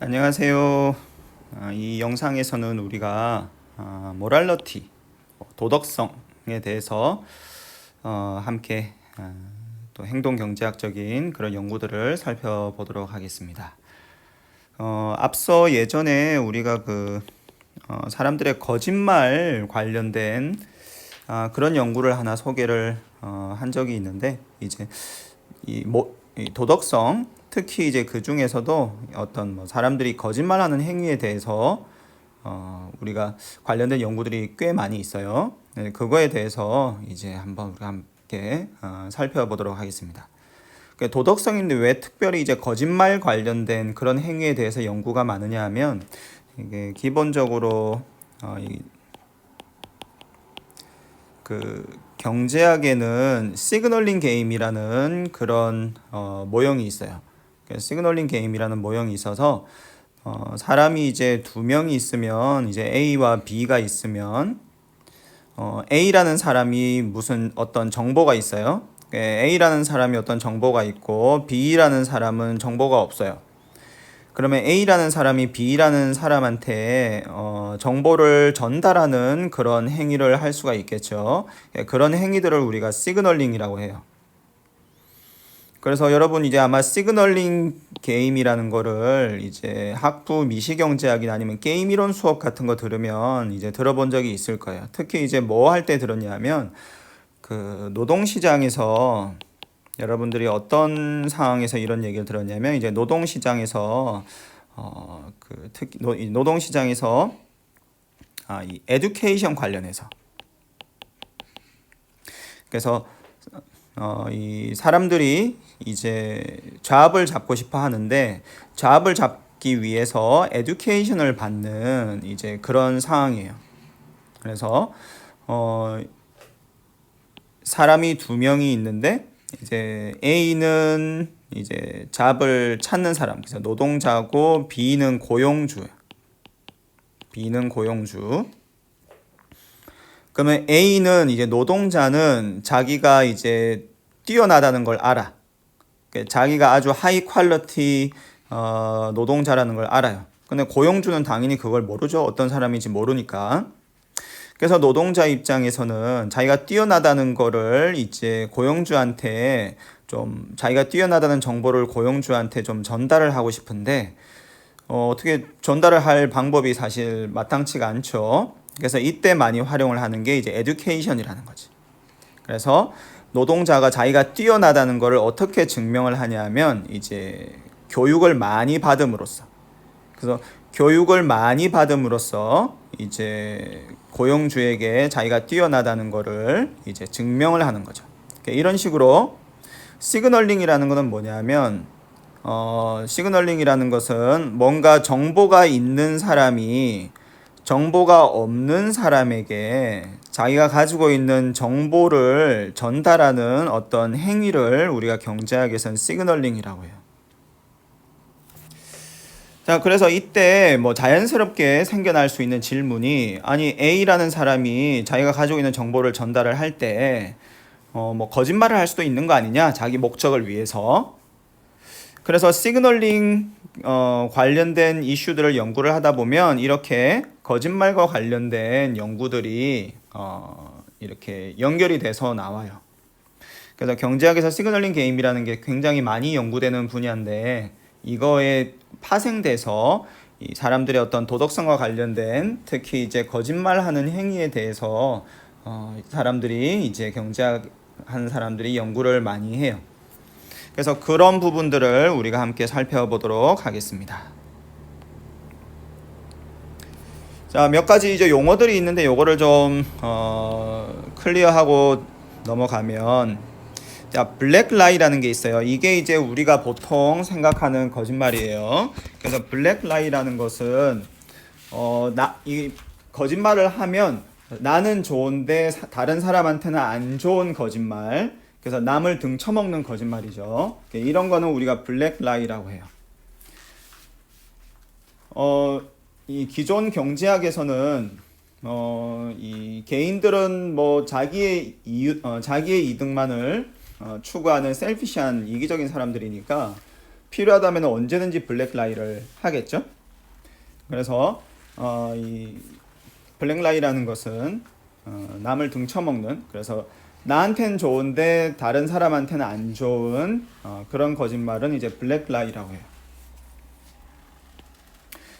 안녕하세요. 이 영상에서는 우리가 모랄러티, 도덕성에 대해서 함께 또 행동경제학적인 그런 연구들을 살펴보도록 하겠습니다. 앞서 예전에 우리가 사람들의 거짓말 관련된 그런 연구를 하나 소개를 한 적이 있는데, 이제 이 도덕성, 특히 이제 그 중에서도 어떤 사람들이 거짓말하는 행위에 대해서 우리가 관련된 연구들이 꽤 많이 있어요. 네, 그거에 대해서 이제 한번 우리 함께 살펴보도록 하겠습니다. 도덕성인데 왜 특별히 이제 거짓말 관련된 그런 행위에 대해서 연구가 많으냐 하면, 이게 기본적으로 경제학에는 시그널링 게임이라는 그런 모형이 있어요. 시그널링 게임이라는 모형이 있어서 사람이 이제 두 명이 있으면, 이제 A와 B가 있으면 A라는 사람이 무슨 어떤 정보가 있어요. A라는 사람이 어떤 정보가 있고 B라는 사람은 정보가 없어요. 그러면 A라는 사람이 B라는 사람한테 정보를 전달하는 그런 행위를 할 수가 있겠죠. 그런 행위들을 우리가 시그널링이라고 해요. 그래서 여러분 이제 아마 시그널링 게임이라는 거를 이제 학부 미시경제학이나 아니면 게임 이론 수업 같은 거 들으면 이제 들어본 적이 있을 거예요. 특히 이제 뭐 할 때 들었냐면, 노동시장에서 여러분들이 어떤 상황에서 이런 얘기를 들었냐면, 이제 노동시장에서 특히 노동시장에서 이 에듀케이션 관련해서, 그래서 이 사람들이 이제 잡을 잡고 싶어 하는데, 잡을 잡기 위해서 에듀케이션을 받는 이제 그런 상황이에요. 그래서 사람이 두 명이 있는데, 이제 A는 이제 잡을 찾는 사람, 그래서 노동자고, B는 고용주예요. B는 고용주. 그러면 A는 이제 노동자는 자기가 이제 뛰어나다는 걸 알아. 자기가 아주 하이 퀄리티 노동자라는 걸 알아요. 근데 고용주는 당연히 그걸 모르죠. 어떤 사람인지 모르니까. 그래서 노동자 입장에서는 자기가 뛰어나다는 거를 이제 고용주한테 좀, 자기가 뛰어나다는 정보를 고용주한테 좀 전달을 하고 싶은데 어떻게 전달을 할 방법이 사실 마땅치가 않죠. 그래서 이때 많이 활용을 하는 게 이제 에듀케이션이라는 거지. 그래서 노동자가 자기가 뛰어나다는 거를 어떻게 증명을 하냐면, 이제 교육을 많이 받음으로써, 그래서 교육을 많이 받음으로써 이제 고용주에게 자기가 뛰어나다는 거를 이제 증명을 하는 거죠. 이런 식으로 시그널링이라는 것은 뭐냐면, 시그널링이라는 것은 뭔가 정보가 있는 사람이 정보가 없는 사람에게 자기가 가지고 있는 정보를 전달하는 어떤 행위를 우리가 경제학에서는 시그널링이라고 해요. 자, 그래서 이때 자연스럽게 생겨날 수 있는 질문이, 아니 A라는 사람이 자기가 가지고 있는 정보를 전달을 할 때 거짓말을 할 수도 있는 거 아니냐, 자기 목적을 위해서. 그래서 시그널링 관련된 이슈들을 연구를 하다 보면 이렇게 거짓말과 관련된 연구들이 이렇게 연결이 돼서 나와요. 그래서 경제학에서 시그널링 게임이라는 게 굉장히 많이 연구되는 분야인데, 이거에 파생돼서 이 사람들의 어떤 도덕성과 관련된, 특히 이제 거짓말하는 행위에 대해서 사람들이 이제 경제학하는 사람들이 연구를 많이 해요. 그래서 그런 부분들을 우리가 함께 살펴보도록 하겠습니다. 자, 몇 가지 이제 용어들이 있는데 요거를 좀 클리어하고 넘어가면, 자, 블랙라이라는 게 있어요. 이게 이제 우리가 보통 생각하는 거짓말이에요. 그래서 블랙라이라는 것은 이 거짓말을 하면 나는 좋은데 다른 사람한테는 안 좋은 거짓말. 그래서 남을 등쳐먹는 거짓말이죠. 이런 거는 우리가 블랙라이라고 해요. 이 기존 경제학에서는 이 개인들은 자기의 이득만을 추구하는 셀피시한 이기적인 사람들이니까 필요하다면 언제든지 블랙 라이를 하겠죠. 그래서 이 블랙 라이라는 것은 남을 등쳐먹는, 그래서 나한텐 좋은데 다른 사람한테는 안 좋은 그런 거짓말은 이제 블랙 라이라고 해요.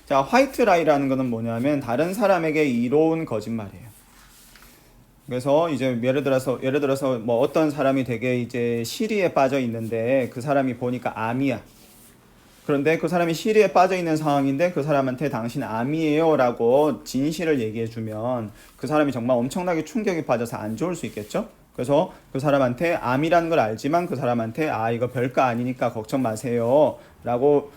자, 화이트 라이라는 것은 뭐냐면 다른 사람에게 이로운 거짓말이에요. 그래서 이제 예를 들어서 뭐 어떤 사람이 되게 이제 시리에 빠져 있는데 그 사람이 보니까 암이야. 그런데 그 사람이 시리에 빠져 있는 상황인데 그 사람한테 당신 암이에요라고 진실을 얘기해 주면 그 사람이 정말 엄청나게 충격에 빠져서 안 좋을 수 있겠죠. 그래서 그 사람한테 암이라는 걸 알지만 그 사람한테 이거 별거 아니니까 걱정 마세요라고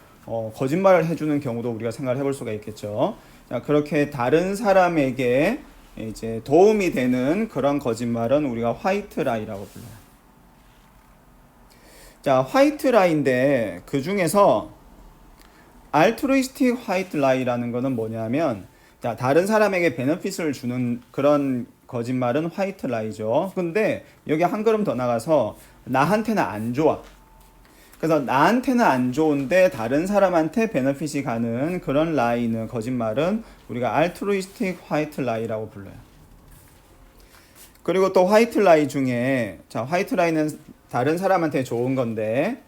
거짓말을 해주는 경우도 우리가 생각을 해볼 수가 있겠죠. 자, 그렇게 다른 사람에게 이제 도움이 되는 그런 거짓말은 우리가 화이트 라이라고 불러요. 자, 화이트 라이인데 그 중에서 알트루이스틱 화이트 라이라는 거는 뭐냐면, 자, 다른 사람에게 베네핏을 주는 그런 거짓말은 화이트 라이죠. 근데 여기 한 걸음 더 나가서 나한테는 안 좋아. 그래서 나한테는 안 좋은데 다른 사람한테 베네핏이 가는 그런 라이는 거짓말은 우리가 알트루이스틱 화이트 라이라고 불러요. 그리고 또 화이트 라이 중에, 자, 화이트 라이는 다른 사람한테 좋은 건데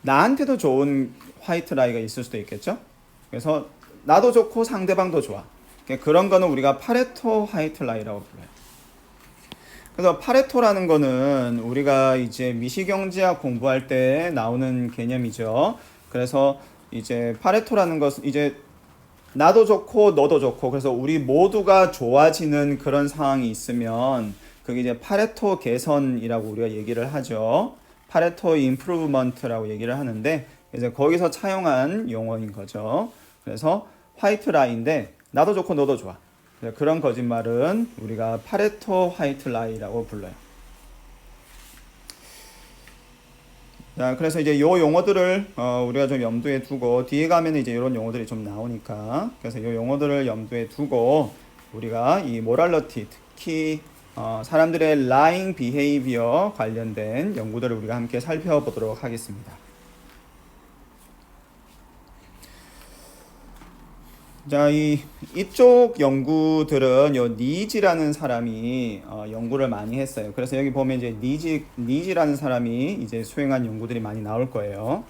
나한테도 좋은 화이트 라이가 있을 수도 있겠죠. 그래서 나도 좋고 상대방도 좋아. 그런 거는 우리가 파레토 화이트 라이라고 불러요. 그래서 파레토라는 거는 우리가 이제 미시경제학 공부할 때 나오는 개념이죠. 그래서 이제 파레토라는 것은 이제 나도 좋고 너도 좋고 그래서 우리 모두가 좋아지는 그런 상황이 있으면 그게 이제 파레토 개선이라고 우리가 얘기를 하죠. 파레토 임프루브먼트라고 얘기를 하는데 이제 거기서 차용한 용어인 거죠. 그래서 화이트 라이인데 나도 좋고 너도 좋아. 그런 거짓말은 우리가 파레토 화이트 라이라고 불러요. 자, 그래서 이제 요 용어들을 우리가 좀 염두에 두고 뒤에 가면 이제 이런 용어들이 좀 나오니까 그래서 요 용어들을 염두에 두고 우리가 이 모랄러티 특히 사람들의 lying behavior 관련된 연구들을 우리가 함께 살펴보도록 하겠습니다. 자, 이쪽 연구들은 요 니지라는 사람이 연구를 많이 했어요. 그래서 여기 보면 이제 니지라는 사람이 이제 수행한 연구들이 많이 나올 거예요.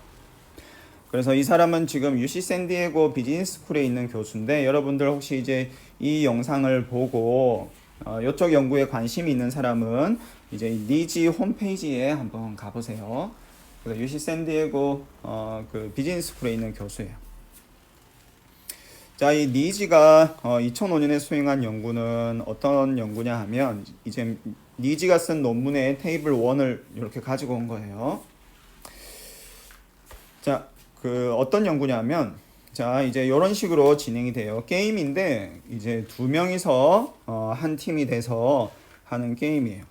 그래서 이 사람은 지금 UC 샌디에고 비즈니스 스쿨에 있는 교수인데 여러분들 혹시 이제 이 영상을 보고 이쪽 연구에 관심이 있는 사람은 이제 니지 홈페이지에 한번 가보세요. 그래서 UC 샌디에고 그 비즈니스 스쿨에 있는 교수예요. 자, 이 니지가 2005년에 수행한 연구는 어떤 연구냐 하면 이제 니지가 쓴 논문의 테이블 1을 이렇게 가지고 온 거예요. 자, 그 어떤 연구냐면 자, 이제 이런 식으로 진행이 돼요. 게임인데 이제 두 명이서 한 팀이 돼서 하는 게임이에요.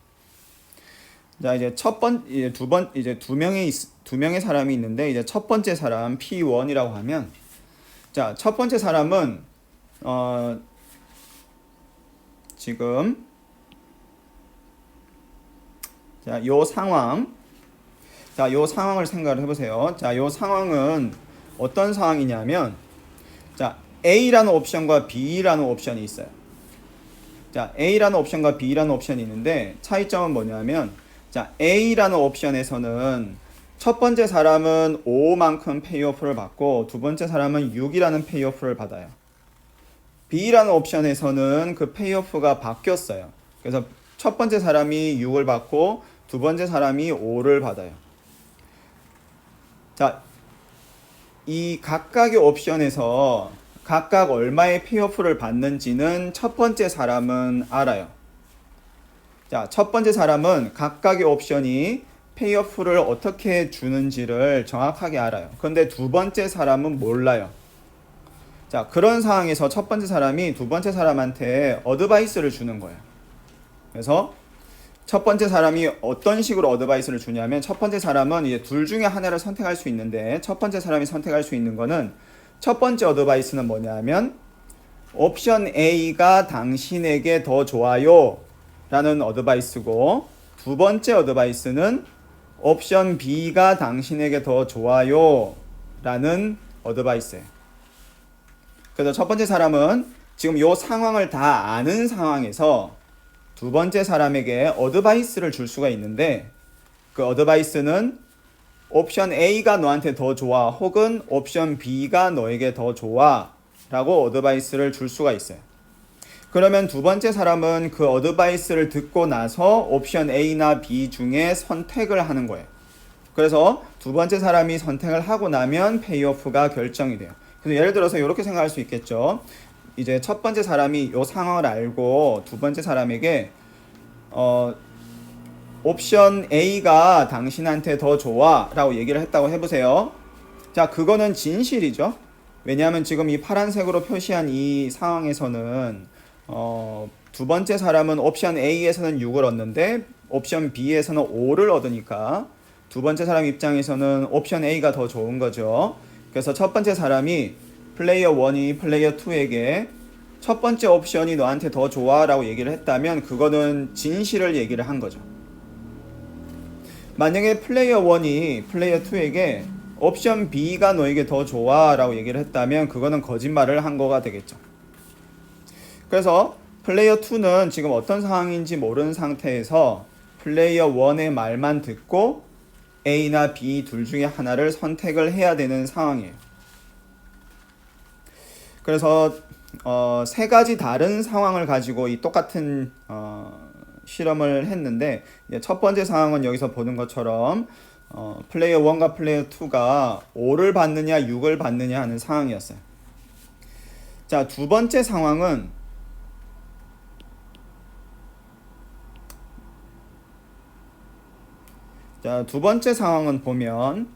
자, 이제 두 명의 사람이 있는데 이제 첫 번째 사람 P1이라고 하면 자, 첫 번째 사람은 지금 자, 요 상황을 생각을 해보세요. 자, 요 상황은 어떤 상황이냐면 자, A라는 옵션과 B라는 옵션이 있어요. 자, A라는 옵션과 B라는 옵션이 있는데 차이점은 뭐냐면 자, A라는 옵션에서는 첫 번째 사람은 5만큼 페이오프를 받고 두 번째 사람은 6이라는 페이오프를 받아요. B라는 옵션에서는 그 페이오프가 바뀌었어요. 그래서 첫 번째 사람이 6을 받고 두 번째 사람이 5를 받아요. 자, 이 각각의 옵션에서 각각 얼마의 페이오프를 받는지는 첫 번째 사람은 알아요. 자, 첫 번째 사람은 각각의 옵션이 페이오프를 어떻게 주는지를 정확하게 알아요. 그런데 두 번째 사람은 몰라요. 자, 그런 상황에서 첫 번째 사람이 두 번째 사람한테 어드바이스를 주는 거예요. 그래서 첫 번째 사람이 어떤 식으로 어드바이스를 주냐면 첫 번째 사람은 이제 둘 중에 하나를 선택할 수 있는데 첫 번째 사람이 선택할 수 있는 거는 첫 번째 어드바이스는 뭐냐면 옵션 A가 당신에게 더 좋아요 라는 어드바이스고 두 번째 어드바이스는 옵션 B가 당신에게 더 좋아요 라는 어드바이스예요. 그래서 첫 번째 사람은 지금 이 상황을 다 아는 상황에서 두 번째 사람에게 어드바이스를 줄 수가 있는데, 그 어드바이스는 옵션 A가 너한테 더 좋아, 혹은 옵션 B가 너에게 더 좋아 라고 어드바이스를 줄 수가 있어요. 그러면 두 번째 사람은 그 어드바이스를 듣고 나서 옵션 A나 B 중에 선택을 하는 거예요. 그래서 두 번째 사람이 선택을 하고 나면 페이오프가 결정이 돼요. 그래서 예를 들어서 이렇게 생각할 수 있겠죠. 이제 첫 번째 사람이 이 상황을 알고 두 번째 사람에게 옵션 A가 당신한테 더 좋아 라고 얘기를 했다고 해보세요. 자, 그거는 진실이죠. 왜냐하면 지금 이 파란색으로 표시한 이 상황에서는 두 번째 사람은 옵션 A에서는 6을 얻는데 옵션 B에서는 5를 얻으니까 두 번째 사람 입장에서는 옵션 A가 더 좋은 거죠. 그래서 첫 번째 사람이 플레이어 1이 플레이어 2에게 첫 번째 옵션이 너한테 더 좋아 라고 얘기를 했다면 그거는 진실을 얘기를 한 거죠. 만약에 플레이어 1이 플레이어 2에게 옵션 B가 너에게 더 좋아 라고 얘기를 했다면 그거는 거짓말을 한 거가 되겠죠. 그래서 플레이어 2는 지금 어떤 상황인지 모르는 상태에서 플레이어 1의 말만 듣고 A나 B 둘 중에 하나를 선택을 해야 되는 상황이에요. 그래서 세 가지 다른 상황을 가지고 이 똑같은 실험을 했는데, 첫 번째 상황은 여기서 보는 것처럼 플레이어 1과 플레이어 2가 5를 받느냐 6을 받느냐 하는 상황이었어요. 자, 두 번째 상황은 보면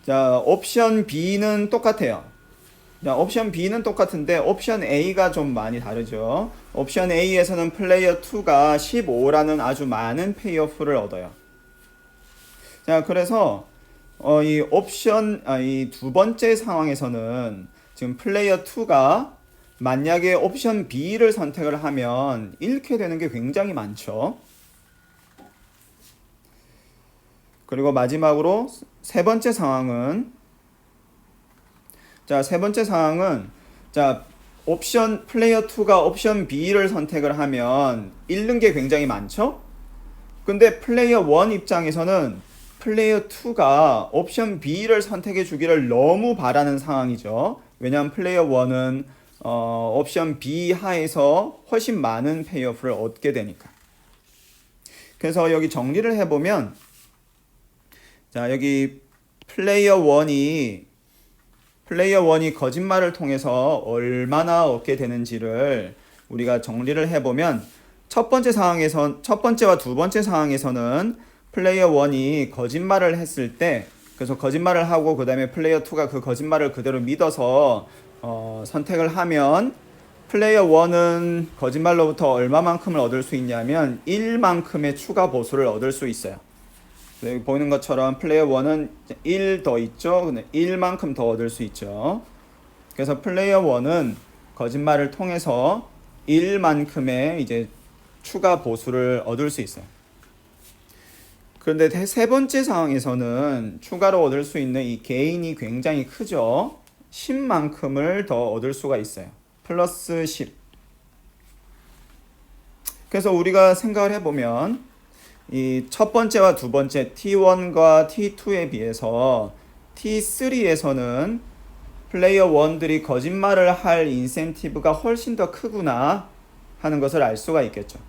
자, 옵션 B는 똑같아요. 자, 옵션 B는 똑같은데 옵션 A가 좀 많이 다르죠. 옵션 A에서는 플레이어 2가 15라는 아주 많은 페이오프를 얻어요. 자, 그래서 이 두 번째 상황에서는 지금 플레이어 2가 만약에 옵션 B를 선택을 하면 잃게 되는 게 굉장히 많죠. 그리고 마지막으로 세 번째 상황은 옵션 플레이어 2가 옵션 B를 선택을 하면 잃는 게 굉장히 많죠. 근데 플레이어 1 입장에서는 플레이어 2가 옵션 B를 선택해 주기를 너무 바라는 상황이죠. 왜냐하면 플레이어 1은 옵션 B 하에서 훨씬 많은 페이오프를 얻게 되니까. 그래서 여기 정리를 해보면, 자, 여기 플레이어 1이 거짓말을 통해서 얼마나 얻게 되는지를 우리가 정리를 해보면, 첫 번째와 두 번째 상황에서는 플레이어 1이 거짓말을 했을 때, 그래서 거짓말을 하고 그 다음에 플레이어 2가 그 거짓말을 그대로 믿어서 선택을 하면 플레이어 1은 거짓말로부터 얼마만큼을 얻을 수 있냐면 1만큼의 추가 보수를 얻을 수 있어요. 여기 보이는 것처럼 플레이어 1은 1 더 있죠. 근데 1만큼 더 얻을 수 있죠. 그래서 플레이어 1은 거짓말을 통해서 1만큼의 이제 추가 보수를 얻을 수 있어요. 그런데 세 번째 상황에서는 추가로 얻을 수 있는 이 게인이 굉장히 크죠. 10만큼을 더 얻을 수가 있어요. 플러스 10. 그래서 우리가 생각을 해보면 이 첫 번째와 두 번째 T1과 T2에 비해서 T3에서는 플레이어 1들이 거짓말을 할 인센티브가 훨씬 더 크구나 하는 것을 알 수가 있겠죠.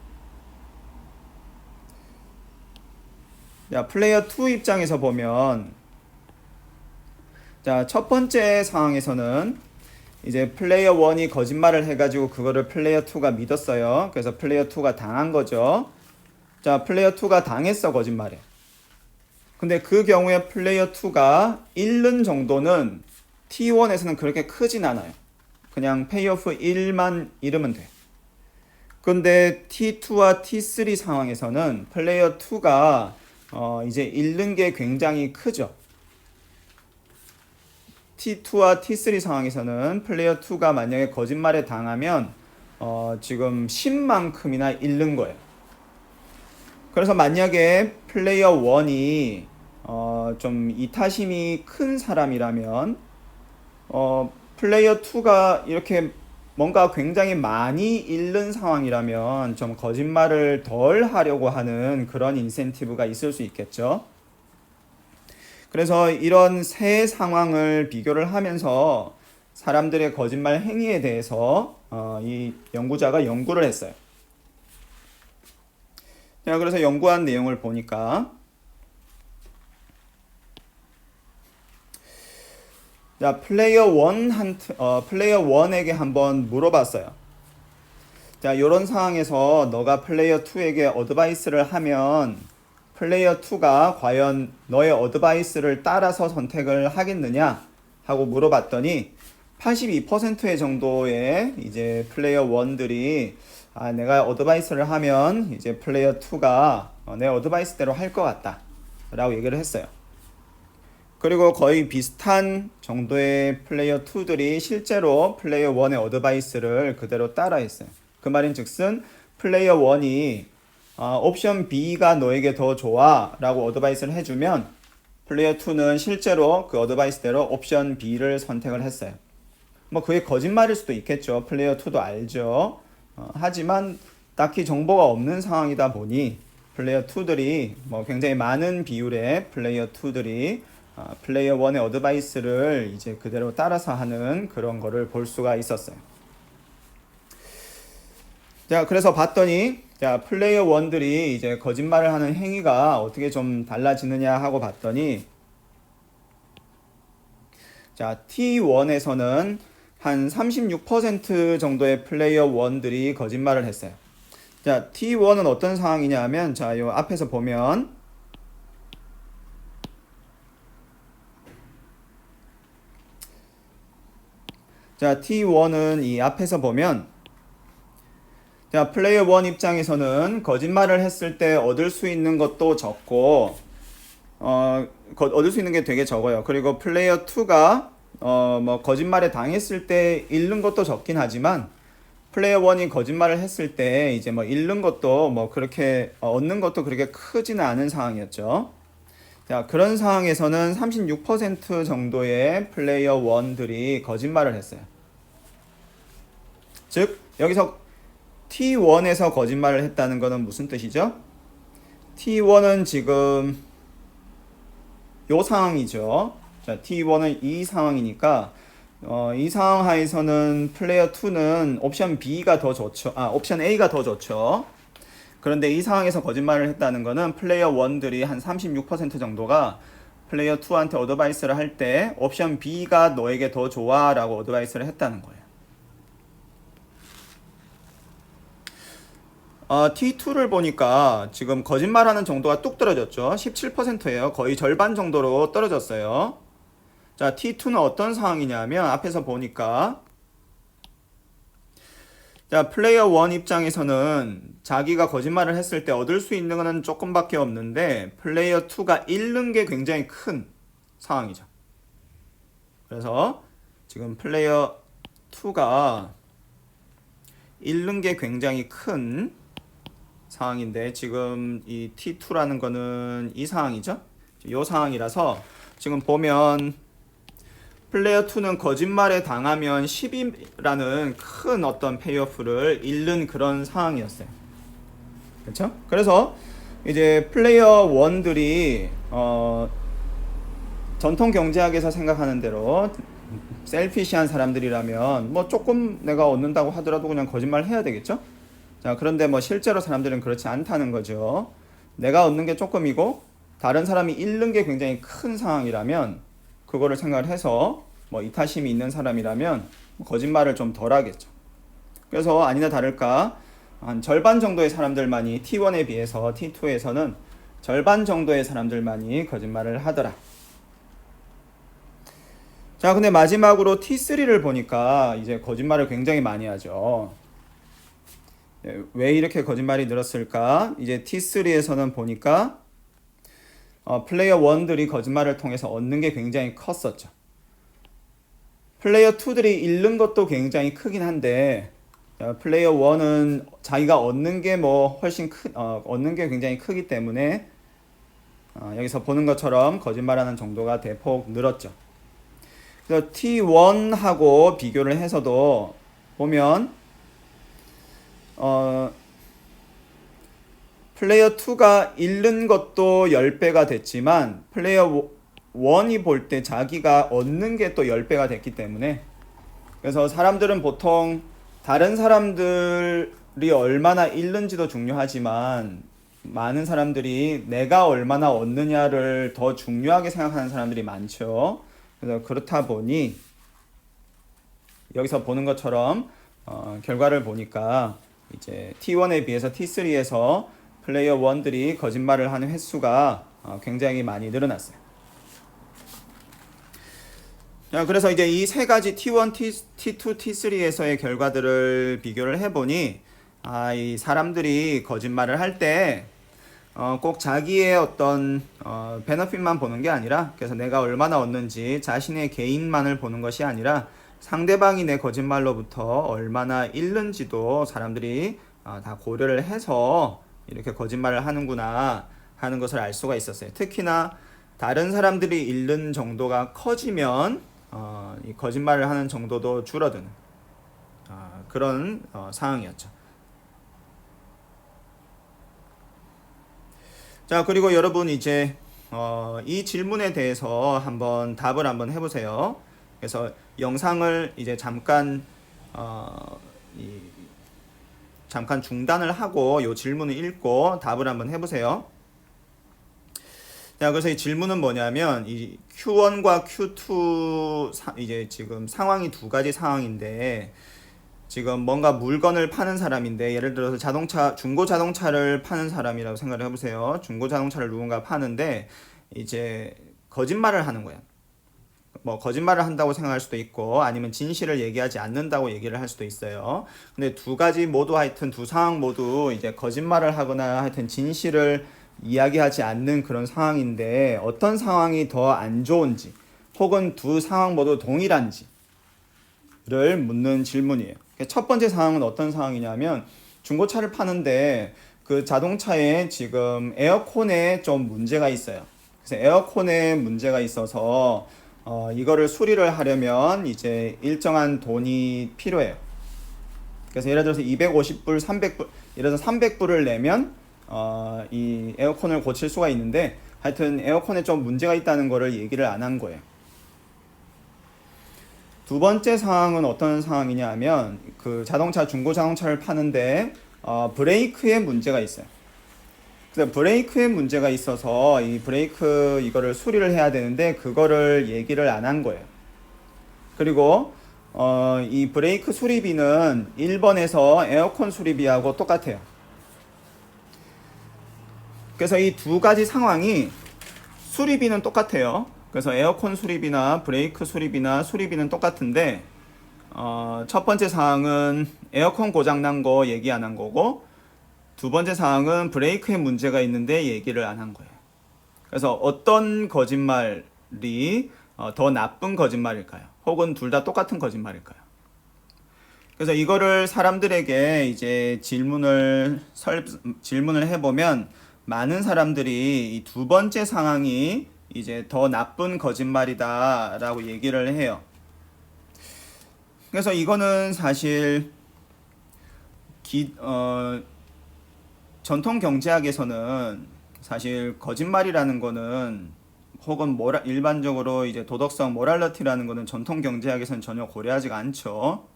자, 플레이어 2 입장에서 보면, 자, 첫 번째 상황에서는 이제 플레이어 1이 거짓말을 해가지고 그거를 플레이어 2가 믿었어요. 그래서 플레이어 2가 당한 거죠. 자, 플레이어 2가 당했어, 거짓말에. 근데 그 경우에 플레이어 2가 잃는 정도는 T1에서는 그렇게 크진 않아요. 그냥 페이오프 1만 잃으면 돼. 근데 T2와 T3 상황에서는 플레이어 2가 이제 잃는 게 굉장히 크죠. T2와 T3 상황에서는 플레이어 2가 만약에 거짓말에 당하면 지금 10만큼이나 잃는 거예요. 그래서 만약에 플레이어 1이 좀 이타심이 큰 사람이라면 플레이어 2가 이렇게 뭔가 굉장히 많이 잃는 상황이라면 좀 거짓말을 덜 하려고 하는 그런 인센티브가 있을 수 있겠죠. 그래서 이런 세 상황을 비교를 하면서 사람들의 거짓말 행위에 대해서 이 연구자가 연구를 했어요. 자, 그래서 연구한 내용을 보니까 자, 플레이어 1에게 한번 물어봤어요. 자, 이런 상황에서 너가 플레이어 2에게 어드바이스를 하면 플레이어 2가 과연 너의 어드바이스를 따라서 선택을 하겠느냐 하고 물어봤더니 82% 정도의 이제 플레이어 1들이 내가 어드바이스를 하면 이제 플레이어 2가 내 어드바이스대로 할 것 같다 라고 얘기를 했어요. 그리고 거의 비슷한 정도의 플레이어 2들이 실제로 플레이어 1의 어드바이스를 그대로 따라했어요. 그 말인 즉슨 플레이어 1이 옵션 B가 너에게 더 좋아 라고 어드바이스를 해주면 플레이어 2는 실제로 그 어드바이스대로 옵션 B를 선택을 했어요. 뭐 그게 거짓말일 수도 있겠죠. 플레이어 2도 알죠. 하지만 딱히 정보가 없는 상황이다 보니 플레이어 2들이 뭐 굉장히 많은 비율의 플레이어 2들이 플레이어 1의 어드바이스를 이제 그대로 따라서 하는 그런 거를 볼 수가 있었어요. 자, 그래서 봤더니 자, 플레이어 1들이 이제 거짓말을 하는 행위가 어떻게 좀 달라지느냐 하고 봤더니 자, T1에서는 한 36% 정도의 플레이어 1들이 거짓말을 했어요. 자, T1은 어떤 상황이냐 하면 자, 요 앞에서 보면 자, T1은 이 앞에서 보면 자, 플레이어 1 입장에서는 거짓말을 했을 때 얻을 수 있는 것도 적고 얻을 수 있는 게 되게 적어요. 그리고 플레이어 2가 뭐 거짓말에 당했을 때 잃는 것도 적긴 하지만 플레이어 1이 거짓말을 했을 때 이제 뭐 잃는 것도 뭐 그렇게 얻는 것도 그렇게 크지는 않은 상황이었죠. 자, 그런 상황에서는 36% 정도의 플레이어 1들이 거짓말을 했어요. 즉 여기서 T1에서 거짓말을 했다는 것은 무슨 뜻이죠? T1은 지금 요 상황이죠. 자, T1은 이 상황이니까 이 상황 하에서는 플레이어 2는 옵션 B가 더 좋죠. 옵션 A가 더 좋죠. 그런데 이 상황에서 거짓말을 했다는 것은 플레이어 1들이 한 36% 정도가 플레이어 2한테 어드바이스를 할 때 옵션 B가 너에게 더 좋아 라고 어드바이스를 했다는 거예요. T2를 보니까 지금 거짓말하는 정도가 뚝 떨어졌죠. 17%예요. 거의 절반 정도로 떨어졌어요. 자, T2는 어떤 상황이냐면 앞에서 보니까 자, 플레이어 1 입장에서는 자기가 거짓말을 했을 때 얻을 수 있는 것은 조금밖에 없는데 플레이어 2가 잃는 게 굉장히 큰 상황이죠. 그래서 지금 플레이어 2가 잃는 게 굉장히 큰 상황인데 지금 이 T2라는 거는 이 상황이죠. 이 상황이라서 지금 보면 플레이어 2는 거짓말에 당하면 10이라는 큰 어떤 페이오프를 잃는 그런 상황이었어요. 그렇죠? 그래서 이제 플레이어 1들이 전통 경제학에서 생각하는 대로 셀피시한 사람들이라면 뭐 조금 내가 얻는다고 하더라도 그냥 거짓말 해야 되겠죠? 자, 그런데 뭐 실제로 사람들은 그렇지 않다는 거죠. 내가 얻는 게 조금이고 다른 사람이 잃는 게 굉장히 큰 상황이라면 그거를 생각을 해서 뭐 이타심이 있는 사람이라면 거짓말을 좀 덜 하겠죠. 그래서 아니나 다를까 한 절반 정도의 사람들만이 T1에 비해서 T2에서는 절반 정도의 사람들만이 거짓말을 하더라. 자, 근데 마지막으로 T3를 보니까 이제 거짓말을 굉장히 많이 하죠. 왜 이렇게 거짓말이 늘었을까? 이제 T3에서는 보니까 플레이어 1들이 거짓말을 통해서 얻는 게 굉장히 컸었죠. 플레이어 2들이 잃는 것도 굉장히 크긴 한데 플레이어 1은 자기가 얻는 게 뭐 훨씬 얻는 게 굉장히 크기 때문에 여기서 보는 것처럼 거짓말하는 정도가 대폭 늘었죠. 그래서 T1하고 비교를 해서도 보면 플레이어 2가 잃는 것도 10배가 됐지만 플레이어 1이 볼 때 자기가 얻는 게 또 10배가 됐기 때문에, 그래서 사람들은 보통 다른 사람들이 얼마나 잃는지도 중요하지만 많은 사람들이 내가 얼마나 얻느냐를 더 중요하게 생각하는 사람들이 많죠. 그래서 그렇다 보니 여기서 보는 것처럼 결과를 보니까 이제 T1에 비해서 T3에서 플레이어 1들이 거짓말을 하는 횟수가 굉장히 많이 늘어났어요. 그래서 이제 이 세 가지 T1, T2, T3에서의 결과들을 비교를 해보니 이 사람들이 거짓말을 할 때 꼭 자기의 어떤 베너핏만 보는 게 아니라, 그래서 내가 얼마나 얻는지 자신의 개인만을 보는 것이 아니라 상대방이 내 거짓말로부터 얼마나 잃는지도 사람들이 다 고려를 해서 이렇게 거짓말을 하는구나 하는 것을 알 수가 있었어요. 특히나 다른 사람들이 잃는 정도가 커지면 이 거짓말을 하는 정도도 줄어드는 그런 상황이었죠. 자, 그리고 여러분 이제 이 질문에 대해서 한번 답을 한번 해보세요. 그래서 영상을 이제 잠깐 중단을 하고 이 질문을 읽고 답을 한번 해보세요. 자, 그래서 이 질문은 뭐냐면 이 Q1과 Q2 이제 지금 상황이 두 가지 상황인데, 지금 뭔가 물건을 파는 사람인데, 예를 들어서 중고 자동차를 파는 사람이라고 생각을 해보세요. 중고 자동차를 누군가 파는데 이제 거짓말을 하는 거야. 뭐 거짓말을 한다고 생각할 수도 있고 아니면 진실을 얘기하지 않는다고 얘기를 할 수도 있어요. 근데 두 가지 모두, 하여튼 두 상황 모두 이제 거짓말을 하거나 하여튼 진실을 이야기하지 않는 그런 상황인데, 어떤 상황이 더 안 좋은지 혹은 두 상황 모두 동일한지를 묻는 질문이에요. 첫 번째 상황은 어떤 상황이냐면, 중고차를 파는데 그 자동차에 지금 에어컨에 좀 문제가 있어요. 그래서 에어컨에 문제가 있어서 이거를 수리를 하려면 이제 일정한 돈이 필요해요. 그래서 예를 들어서 250불, 300불, 예를 들어서 300불을 내면 이 에어컨을 고칠 수가 있는데, 하여튼 에어컨에 좀 문제가 있다는 거를 얘기를 안 한 거예요. 두 번째 상황은 어떤 상황이냐 하면, 그 중고 자동차를 파는데 브레이크에 문제가 있어요. 그래서 브레이크에 문제가 있어서 이 브레이크 이거를 수리를 해야 되는데 그거를 얘기를 안 한 거예요. 그리고 이 브레이크 수리비는 일본에서 에어컨 수리비하고 똑같아요. 그래서 이 두 가지 상황이 수리비는 똑같아요. 그래서 에어컨 수리비나 브레이크 수리비나 수리비는 똑같은데 첫 번째 상황은 에어컨 고장 난 거 얘기 안 한 거고, 두 번째 상황은 브레이크에 문제가 있는데 얘기를 안 한 거예요. 그래서 어떤 거짓말이 더 나쁜 거짓말일까요? 혹은 둘 다 똑같은 거짓말일까요? 그래서 이거를 사람들에게 이제 질문을 해보면 많은 사람들이 이 두 번째 상황이 이제 더 나쁜 거짓말이다 라고 얘기를 해요. 그래서 이거는 사실 전통 경제학에서는 사실 거짓말이라는 거는, 혹은 일반적으로 이제 도덕성, 모랄러티라는 거는 전통 경제학에서는 전혀 고려하지가 않죠.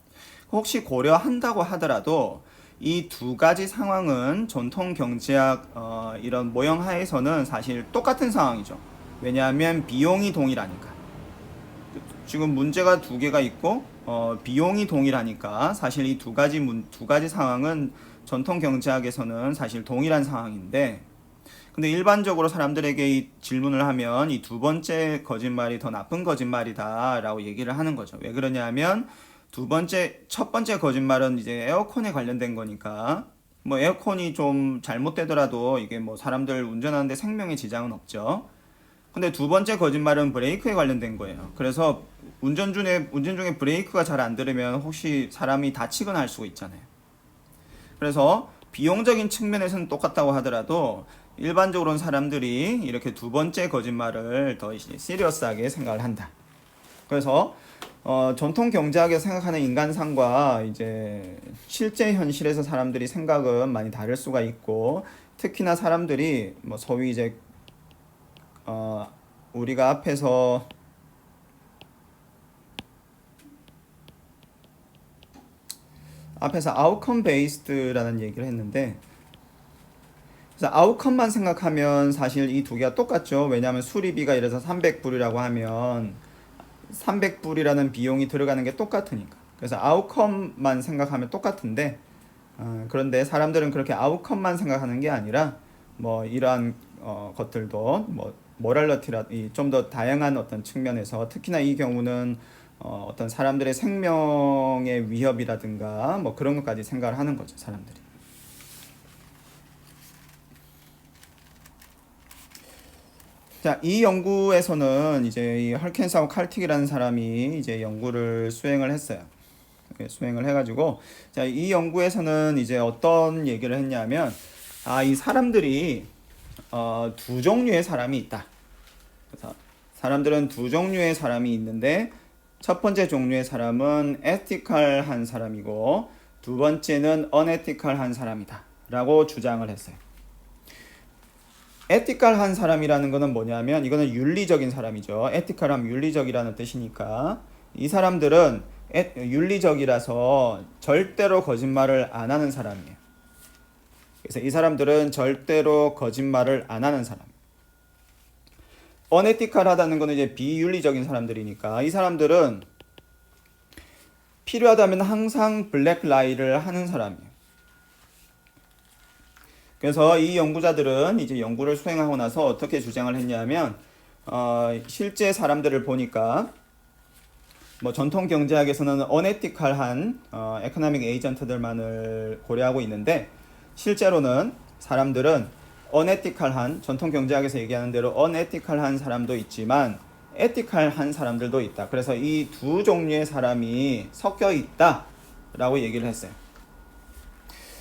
혹시 고려한다고 하더라도 이 두 가지 상황은 전통 경제학 이런 모형 하에서는 사실 똑같은 상황이죠. 왜냐하면 비용이 동일하니까. 지금 문제가 두 개가 있고 비용이 동일하니까 사실 이 두 가지 상황은 전통 경제학에서는 사실 동일한 상황인데, 근데 일반적으로 사람들에게 이 질문을 하면 이 두 번째 거짓말이 더 나쁜 거짓말이다 라고 얘기를 하는 거죠. 왜 그러냐면 첫 번째 거짓말은 이제 에어컨에 관련된 거니까, 뭐 에어컨이 좀 잘못되더라도 이게 뭐 사람들 운전하는데 생명에 지장은 없죠. 근데 두 번째 거짓말은 브레이크에 관련된 거예요. 그래서 운전 중에 브레이크가 잘 안 들으면 혹시 사람이 다치거나 할 수가 있잖아요. 그래서 비용적인 측면에서는 똑같다고 하더라도 일반적으로는 사람들이 이렇게 두 번째 거짓말을 더 시리어스하게 생각을 한다. 그래서 전통 경제학에서 생각하는 인간상과 이제 실제 현실에서 사람들이 생각은 많이 다를 수가 있고, 특히나 사람들이 뭐 소위 이제 우리가 앞에서 아웃컴 베이스드라는 얘기를 했는데, 그래서 아웃컴만 생각하면 사실 이 두 개가 똑같죠. 왜냐하면 수리비가 이래서 300불이라고 하면 300불이라는 비용이 들어가는 게 똑같으니까. 그래서 아웃컴만 생각하면 똑같은데, 그런데 사람들은 그렇게 아웃컴만 생각하는 게 아니라 뭐 이러한 것들도 뭐 모랄러티라 좀 더 다양한 어떤 측면에서, 특히나 이 경우는 어떤 사람들의 생명의 위협이라든가 뭐 그런 것까지 생각을 하는 거죠, 사람들이. 자, 이 연구에서는 이제 이 헐켄사우 칼틱이라는 사람이 이제 연구를 수행을 했어요. 수행을 해가지고, 자, 이 연구에서는 이제 어떤 얘기를 했냐면, 이 사람들이 두 종류의 사람이 있다. 그래서 사람들은 두 종류의 사람이 있는데, 첫 번째 종류의 사람은 에티컬한 사람이고, 두 번째는 언에티컬한 사람이다 라고 주장을 했어요. 에티컬한 사람이라는 거는 뭐냐면, 이거는 윤리적인 사람이죠. 에티컬하면 윤리적이라는 뜻이니까, 이 사람들은 윤리적이라서 절대로 거짓말을 안 하는 사람이에요. 그래서 이 사람들은 절대로 거짓말을 안 하는 사람. 언에티컬하다는 거는 이제 비윤리적인 사람들이니까, 이 사람들은 필요하다면 항상 블랙 라이를 하는 사람이에요. 그래서 이 연구자들은 이제 연구를 수행하고 나서 어떻게 주장을 했냐면, 실제 사람들을 보니까 뭐 전통 경제학에서는 언에티컬한 에코노믹 에이전트들만을 고려하고 있는데, 실제로는 사람들은 언에티컬한, 전통 경제학에서 얘기하는 대로 언에티컬한 사람도 있지만 에티컬한 사람들도 있다. 그래서 이 두 종류의 사람이 섞여 있다라고 얘기를 했어요.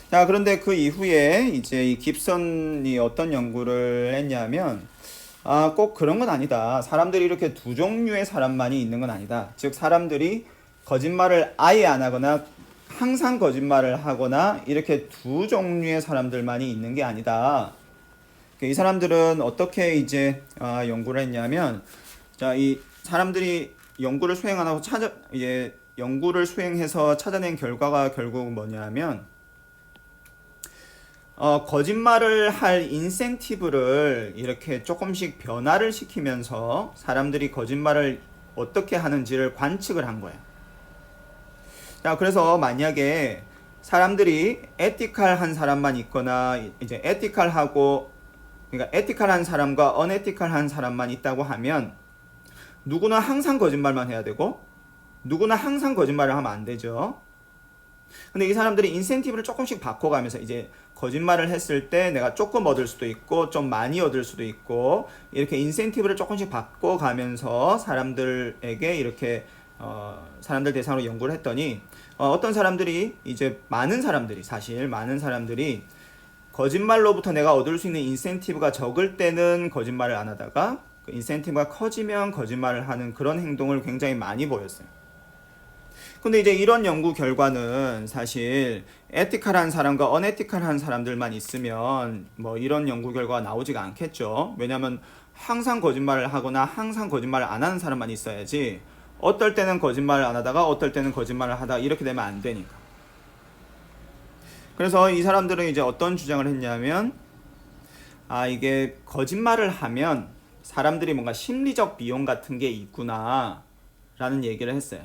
자, 그런데 그 이후에 이제 이 깁선이 어떤 연구를 했냐면, 꼭 그런 건 아니다. 사람들이 이렇게 두 종류의 사람만이 있는 건 아니다. 즉, 사람들이 거짓말을 아예 안 하거나 항상 거짓말을 하거나 이렇게 두 종류의 사람들만이 있는 게 아니다. 이 사람들은 어떻게 이제 연구를 했냐면, 자, 이 사람들이 연구를 수행 안 하고 연구를 수행해서 찾아낸 결과가 결국 뭐냐면, 거짓말을 할 인센티브를 이렇게 조금씩 변화를 시키면서 사람들이 거짓말을 어떻게 하는지를 관측을 한 거예요. 자, 그래서 만약에 사람들이 에티컬한 사람만 있거나 이제 그러니까 에티컬한 사람과 언에티컬한 사람만 있다고 하면, 누구나 항상 거짓말만 해야 되고 누구나 항상 거짓말을 하면 안 되죠. 근데 이 사람들이 인센티브를 조금씩 바꿔가면서, 이제 거짓말을 했을 때 내가 조금 얻을 수도 있고 좀 많이 얻을 수도 있고, 이렇게 인센티브를 조금씩 바꿔가면서 사람들에게 이렇게 사람들 대상으로 연구를 했더니, 어떤 사람들이 이제 많은 사람들이 거짓말로부터 내가 얻을 수 있는 인센티브가 적을 때는 거짓말을 안 하다가 그 인센티브가 커지면 거짓말을 하는 그런 행동을 굉장히 많이 보였어요. 근데 이제 이런 연구 결과는 사실 에티컬한 사람과 언에티컬한 사람들만 있으면 뭐 이런 연구 결과가 나오지가 않겠죠. 왜냐하면 항상 거짓말을 하거나 항상 거짓말을 안 하는 사람만 있어야지, 어떨 때는 거짓말을 안 하다가 어떨 때는 거짓말을 하다가 이렇게 되면 안 되니까. 그래서 이 사람들은 이제 어떤 주장을 했냐면, 이게 거짓말을 하면 사람들이 뭔가 심리적 비용 같은 게 있구나 라는 얘기를 했어요.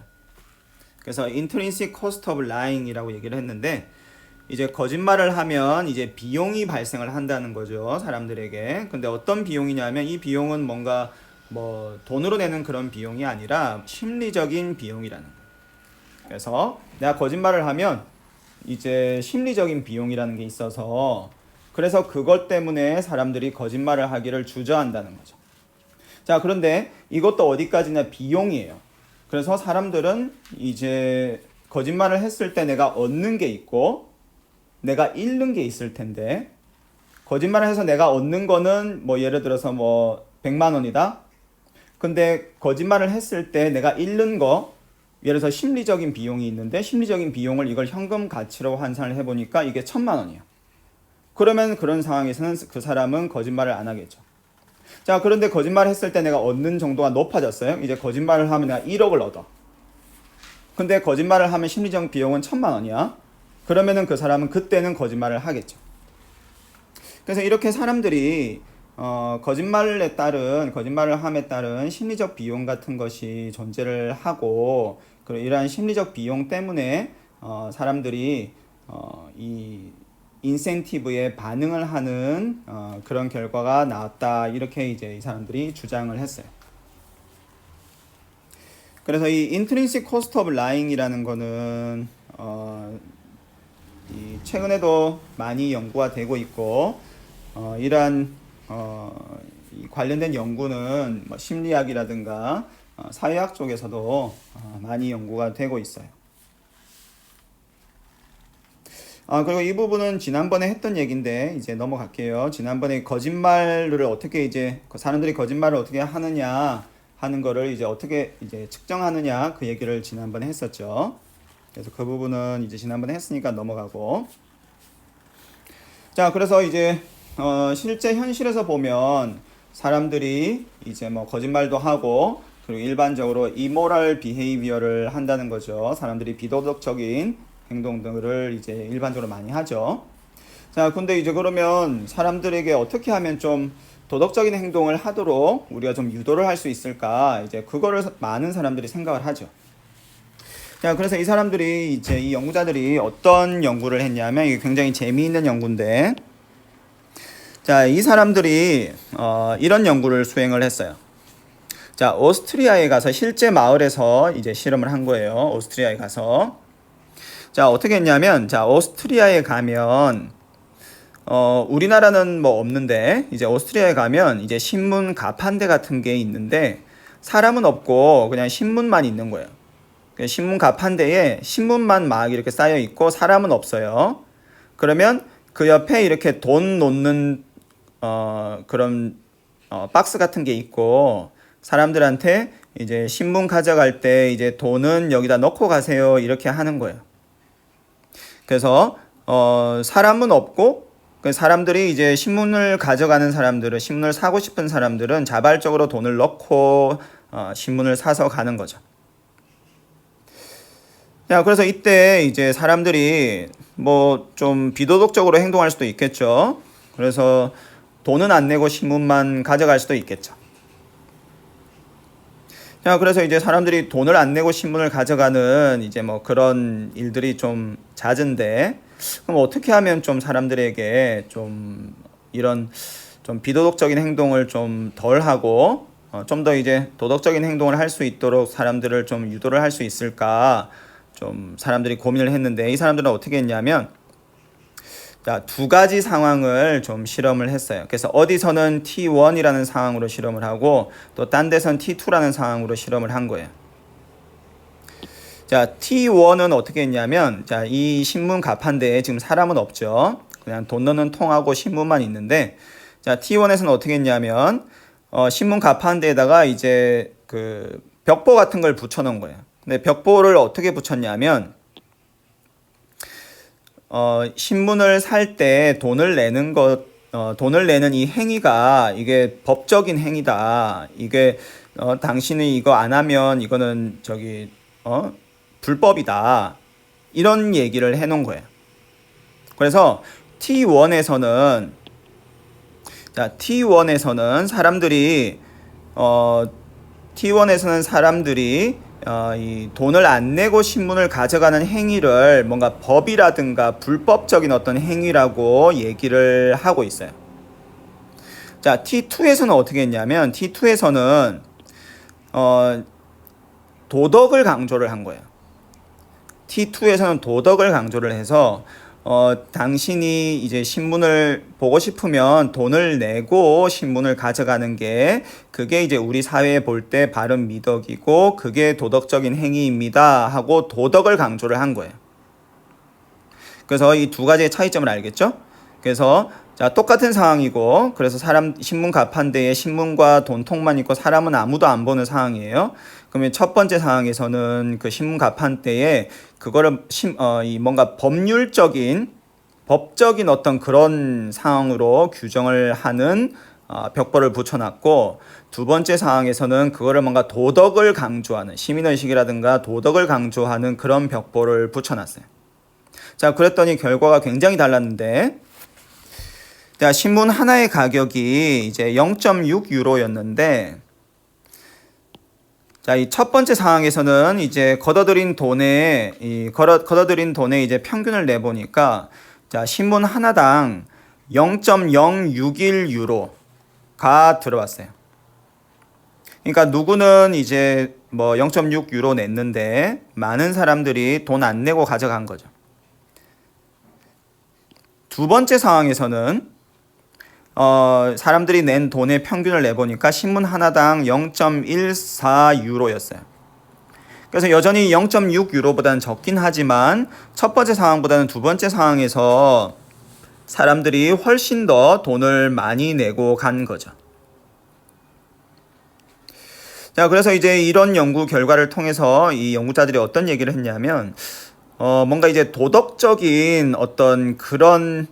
그래서 intrinsic cost of lying이라고 얘기를 했는데, 이제 거짓말을 하면 이제 비용이 발생을 한다는 거죠, 사람들에게. 근데 어떤 비용이냐면, 이 비용은 뭔가 뭐 돈으로 내는 그런 비용이 아니라 심리적인 비용이라는 거예요. 그래서 내가 거짓말을 하면 이제 심리적인 비용이라는 게 있어서, 그래서 그것 때문에 사람들이 거짓말을 하기를 주저한다는 거죠. 자, 그런데 이것도 어디까지나 비용이에요. 그래서 사람들은 이제 거짓말을 했을 때 내가 얻는 게 있고, 내가 잃는 게 있을 텐데, 거짓말을 해서 내가 얻는 거는 뭐 예를 들어서 뭐 100만 원이다. 근데 거짓말을 했을 때 내가 잃는 거, 예를 들어서 심리적인 비용이 있는데 심리적인 비용을 이걸 현금 가치로 환산을 해보니까 이게 1000만 원이야. 그러면 그런 상황에서는 그 사람은 거짓말을 안 하겠죠. 자, 그런데 거짓말을 했을 때 내가 얻는 정도가 높아졌어요. 이제 거짓말을 하면 내가 1억을 얻어. 근데 거짓말을 하면 심리적 비용은 1000만 원이야. 그러면은 그 사람은 그때는 거짓말을 하겠죠. 그래서 이렇게 사람들이 거짓말을 함에 따른 심리적 비용 같은 것이 존재를 하고, 그리고 이러한 심리적 비용 때문에 사람들이 이 인센티브에 반응을 하는 그런 결과가 나왔다. 이렇게 이제 이 사람들이 주장을 했어요. 그래서 이 intrinsic cost of lying이라는 거는 이 최근에도 많이 연구가 되고 있고, 이러한 이 관련된 연구는 뭐 심리학이라든가 사회학 쪽에서도 많이 연구가 되고 있어요. 그리고 이 부분은 지난번에 했던 얘기인데 이제 넘어갈게요. 지난번에 거짓말을 어떻게 이제 사람들이 거짓말을 어떻게 하느냐 하는 거를 이제 어떻게 이제 측정하느냐 그 얘기를 지난번에 했었죠. 그래서 그 부분은 이제 지난번에 했으니까 넘어가고. 자, 그래서 이제 실제 현실에서 보면 사람들이 이제 뭐 거짓말도 하고, 그리고 일반적으로 이모럴 비헤이비어를 한다는 거죠. 사람들이 비도덕적인 행동들을 이제 일반적으로 많이 하죠. 자, 근데 이제 그러면 사람들에게 어떻게 하면 좀 도덕적인 행동을 하도록 우리가 좀 유도를 할 수 있을까? 이제 그거를 많은 사람들이 생각을 하죠. 자, 그래서 이 사람들이 이제 이 연구자들이 어떤 연구를 했냐면, 이게 굉장히 재미있는 연구인데, 자, 이 사람들이 이런 연구를 수행을 했어요. 자, 오스트리아에 가서 실제 마을에서 이제 실험을 한 거예요. 오스트리아에 가서. 자, 어떻게 했냐면, 자, 오스트리아에 가면 우리나라는 뭐 없는데 이제 오스트리아에 가면 이제 신문 가판대 같은 게 있는데 사람은 없고 그냥 신문만 있는 거예요. 신문 가판대에 신문만 막 이렇게 쌓여 있고 사람은 없어요. 그러면 그 옆에 이렇게 돈 놓는 그런 박스 같은 게 있고, 사람들한테 이제 신문 가져갈 때 이제 돈은 여기다 넣고 가세요 이렇게 하는 거예요. 그래서 사람은 없고, 그 사람들이 이제 신문을 가져가는 사람들은, 신문을 사고 싶은 사람들은 자발적으로 돈을 넣고 신문을 사서 가는 거죠. 자, 그래서 이때 이제 사람들이 뭐 좀 비도덕적으로 행동할 수도 있겠죠. 그래서 돈은 안 내고 신문만 가져갈 수도 있겠죠. 자, 그래서 이제 사람들이 돈을 안 내고 신문을 가져가는 이제 뭐 그런 일들이 좀 잦은데, 그럼 어떻게 하면 좀 사람들에게 좀 이런 좀 비도덕적인 행동을 좀 덜 하고 좀 더 이제 도덕적인 행동을 할 수 있도록 사람들을 좀 유도를 할 수 있을까 좀 사람들이 고민을 했는데, 이 사람들은 어떻게 했냐면, 자, 두 가지 상황을 좀 실험을 했어요. 그래서 어디서는 T1이라는 상황으로 실험을 하고 또 딴 데선 T2라는 상황으로 실험을 한 거예요. 자, T1은 어떻게 했냐면, 자, 이 신문 가판대에 지금 사람은 없죠. 그냥 돈 넣는 통하고 신문만 있는데, 자, T1에서는 어떻게 했냐면 신문 가판대에다가 이제 그 벽보 같은 걸 붙여 놓은 거예요. 근데 벽보를 어떻게 붙였냐면, 신문을 살 때 돈을 내는 돈을 내는 이 행위가 이게 법적인 행위다. 이게 당신이 이거 안 하면 이거는 불법이다. 이런 얘기를 해 놓은 거예요. 그래서 T1에서는 사람들이 이 돈을 안 내고 신문을 가져가는 행위를 뭔가 법이라든가 불법적인 어떤 행위라고 얘기를 하고 있어요. 자, T2에서는 어떻게 했냐면, T2에서는 도덕을 강조를 한 거예요. T2에서는 도덕을 강조를 해서 당신이 이제 신문을 보고 싶으면 돈을 내고 신문을 가져가는 게, 그게 이제 우리 사회에 볼 때 바른 미덕이고 그게 도덕적인 행위입니다 하고 도덕을 강조를 한 거예요. 그래서 이 두 가지의 차이점을 알겠죠? 그래서 자, 똑같은 상황이고, 그래서 신문 갑판대에 신문과 돈통만 있고 사람은 아무도 안 보는 상황이에요. 그러면 첫 번째 상황에서는 그 신문 갑판대에 그거를 뭔가 법적인 어떤 그런 상황으로 규정을 하는 벽보를 붙여놨고, 두 번째 상황에서는 그거를 뭔가 도덕을 강조하는, 시민의식이라든가 도덕을 강조하는 그런 벽보를 붙여놨어요. 자, 그랬더니 결과가 굉장히 달랐는데, 자, 신문 하나의 가격이 이제 0.6유로였는데, 자, 이 첫 번째 상황에서는 이제 걷어들인 돈에 이제 평균을 내보니까, 자, 신문 하나당 0.061유로가 들어왔어요. 그러니까 누구는 이제 뭐 0.6유로 냈는데, 많은 사람들이 돈 안 내고 가져간 거죠. 두 번째 상황에서는 사람들이 낸 돈의 평균을 내보니까 신문 하나당 0.14유로였어요. 그래서 여전히 0.6유로보다는 적긴 하지만 첫 번째 상황보다는 두 번째 상황에서 사람들이 훨씬 더 돈을 많이 내고 간 거죠. 자, 그래서 이제 이런 연구 결과를 통해서 이 연구자들이 어떤 얘기를 했냐면, 뭔가 이제 도덕적인 어떤 그런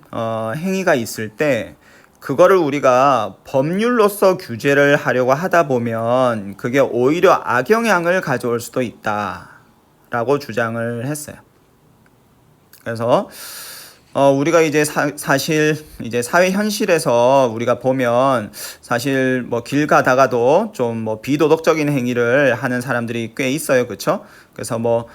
행위가 있을 때 그거를 우리가 법률로서 규제를 하려고 하다 보면 그게 오히려 악영향을 가져올 수도 있다라고 주장을 했어요. 그래서 우리가 이제 사실 이제 사회 현실에서 우리가 보면 사실 뭐 길 가다가도 좀 뭐 비도덕적인 행위를 하는 사람들이 꽤 있어요. 그렇죠? 그래서 뭐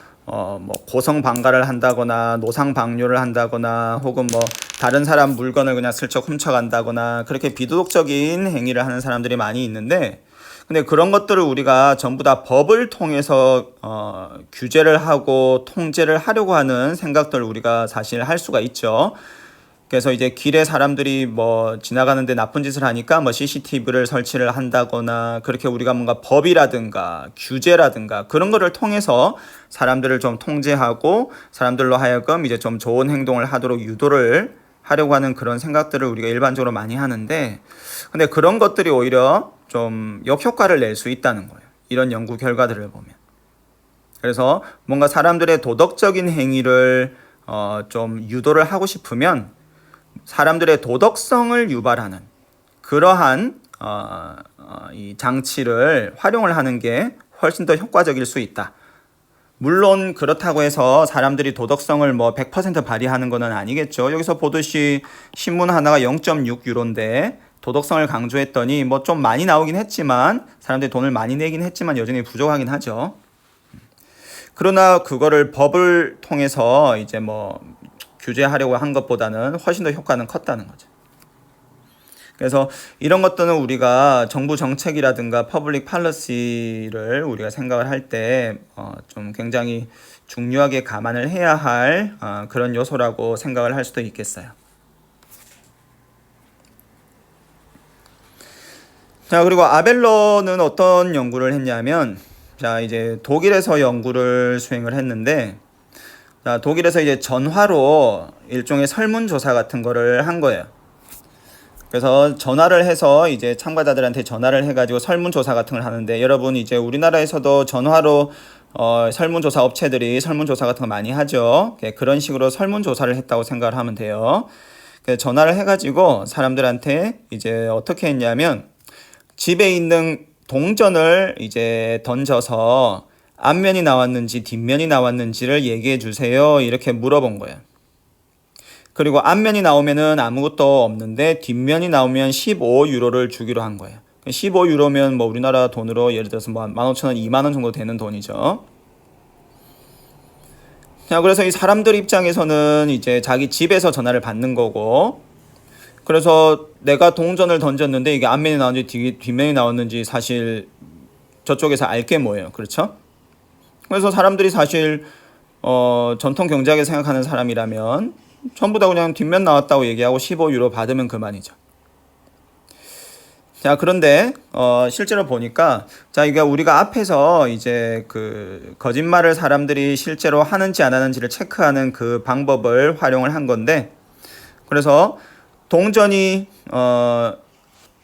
고성방가를 한다거나 노상방뇨를 한다거나 혹은 뭐 다른 사람 물건을 그냥 슬쩍 훔쳐간다거나 그렇게 비도덕적인 행위를 하는 사람들이 많이 있는데, 근데 그런 것들을 우리가 전부 다 법을 통해서 규제를 하고 통제를 하려고 하는 생각들을 우리가 사실 할 수가 있죠. 그래서 이제 길에 사람들이 뭐 지나가는데 나쁜 짓을 하니까 뭐 CCTV를 설치를 한다거나 그렇게 우리가 뭔가 법이라든가 규제라든가 그런 거를 통해서 사람들을 좀 통제하고 사람들로 하여금 이제 좀 좋은 행동을 하도록 유도를 하려고 하는 그런 생각들을 우리가 일반적으로 많이 하는데, 근데 그런 것들이 오히려 좀 역효과를 낼 수 있다는 거예요. 이런 연구 결과들을 보면. 그래서 뭔가 사람들의 도덕적인 행위를 좀 유도를 하고 싶으면 사람들의 도덕성을 유발하는 그러한 이 장치를 활용을 하는 게 훨씬 더 효과적일 수 있다. 물론 그렇다고 해서 사람들이 도덕성을 뭐 100% 발휘하는 것은 아니겠죠. 여기서 보듯이 신문 하나가 0.6유로인데 도덕성을 강조했더니 뭐 좀 많이 나오긴 했지만 사람들이 돈을 많이 내긴 했지만 여전히 부족하긴 하죠. 그러나 그거를 법을 통해서 이제 뭐 규제하려고 한 것보다는 훨씬 더 효과는 컸다는 거죠. 그래서 이런 것들은 우리가 정부 정책이라든가 퍼블릭 팔러시를 우리가 생각을 할 때 좀 굉장히 중요하게 감안을 해야 할 그런 요소라고 생각을 할 수도 있겠어요. 자, 그리고 아벨러는 어떤 연구를 했냐면, 자, 이제 독일에서 연구를 수행을 했는데, 자, 독일에서 이제 전화로 일종의 설문조사 같은 거를 한 거예요. 그래서 전화를 해서 이제 참가자들한테 전화를 해가지고 설문조사 같은 걸 하는데, 여러분 이제 우리나라에서도 전화로 설문조사 업체들이 설문조사 같은 거 많이 하죠. 그런 식으로 설문조사를 했다고 생각을 하면 돼요. 그래서 전화를 해가지고 사람들한테 이제 어떻게 했냐면, 집에 있는 동전을 이제 던져서 앞면이 나왔는지 뒷면이 나왔는지를 얘기해 주세요. 이렇게 물어본 거예요. 그리고 앞면이 나오면은 아무것도 없는데 뒷면이 나오면 15유로를 주기로 한 거예요. 15유로면 뭐 우리나라 돈으로 예를 들어서 뭐 15,000원, 2만원 정도 되는 돈이죠. 자, 그래서 이 사람들 입장에서는 이제 자기 집에서 전화를 받는 거고, 그래서 내가 동전을 던졌는데 이게 앞면이 나왔는지 뒷면이 나왔는지 사실 저쪽에서 알게 뭐예요. 그렇죠? 그래서 사람들이 사실 전통 경제학에 생각하는 사람이라면 전부 다 그냥 뒷면 나왔다고 얘기하고 15유로 받으면 그만이죠. 자, 그런데 실제로 보니까 자, 이게 우리가 앞에서 이제 그 거짓말을 사람들이 실제로 하는지 안 하는지를 체크하는 그 방법을 활용을 한 건데, 그래서 동전이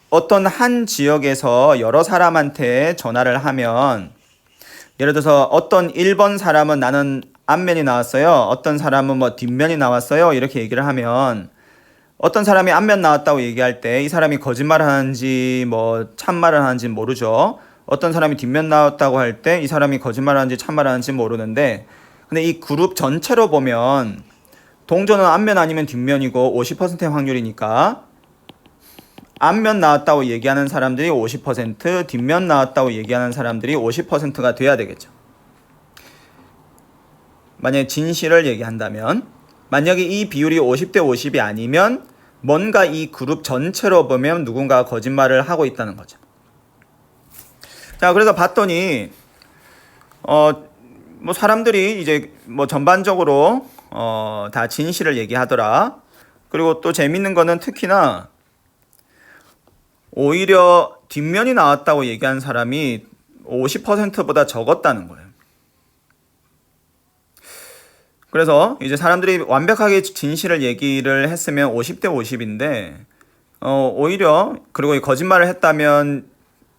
어떤 한 지역에서 여러 사람한테 전화를 하면, 예를 들어서 어떤 1번 사람은 나는 앞면이 나왔어요, 어떤 사람은 뭐 뒷면이 나왔어요, 이렇게 얘기를 하면, 어떤 사람이 앞면 나왔다고 얘기할 때 이 사람이 거짓말을 하는지 뭐 참말을 하는지 모르죠. 어떤 사람이 뒷면 나왔다고 할 때 이 사람이 거짓말을 하는지 참말을 하는지 모르는데, 근데 이 그룹 전체로 보면 동전은 앞면 아니면 뒷면이고 50%의 확률이니까 앞면 나왔다고 얘기하는 사람들이 50%, 뒷면 나왔다고 얘기하는 사람들이 50%가 돼야 되겠죠. 만약에 진실을 얘기한다면, 만약에 이 비율이 50대 50이 아니면 뭔가 이 그룹 전체로 보면 누군가가 거짓말을 하고 있다는 거죠. 자, 그래서 봤더니 뭐 사람들이 이제 뭐 전반적으로 다 진실을 얘기하더라. 그리고 또 재밌는 거는 특히나 오히려 뒷면이 나왔다고 얘기한 사람이 50%보다 적었다는 거예요. 그래서 이제 사람들이 완벽하게 진실을 얘기를 했으면 50대 50인데 오히려, 그리고 거짓말을 했다면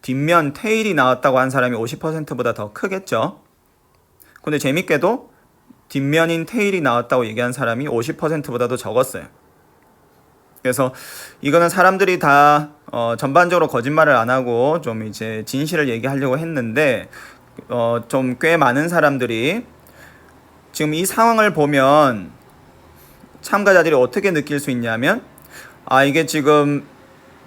뒷면 테일이 나왔다고 한 사람이 50%보다 더 크겠죠. 근데 재밌게도 뒷면인 테일이 나왔다고 얘기한 사람이 50%보다도 적었어요. 그래서 이거는 사람들이 다 전반적으로 거짓말을 안 하고 좀 이제 진실을 얘기하려고 했는데 좀 꽤 많은 사람들이 지금 이 상황을 보면 참가자들이 어떻게 느낄 수 있냐면, 아, 이게 지금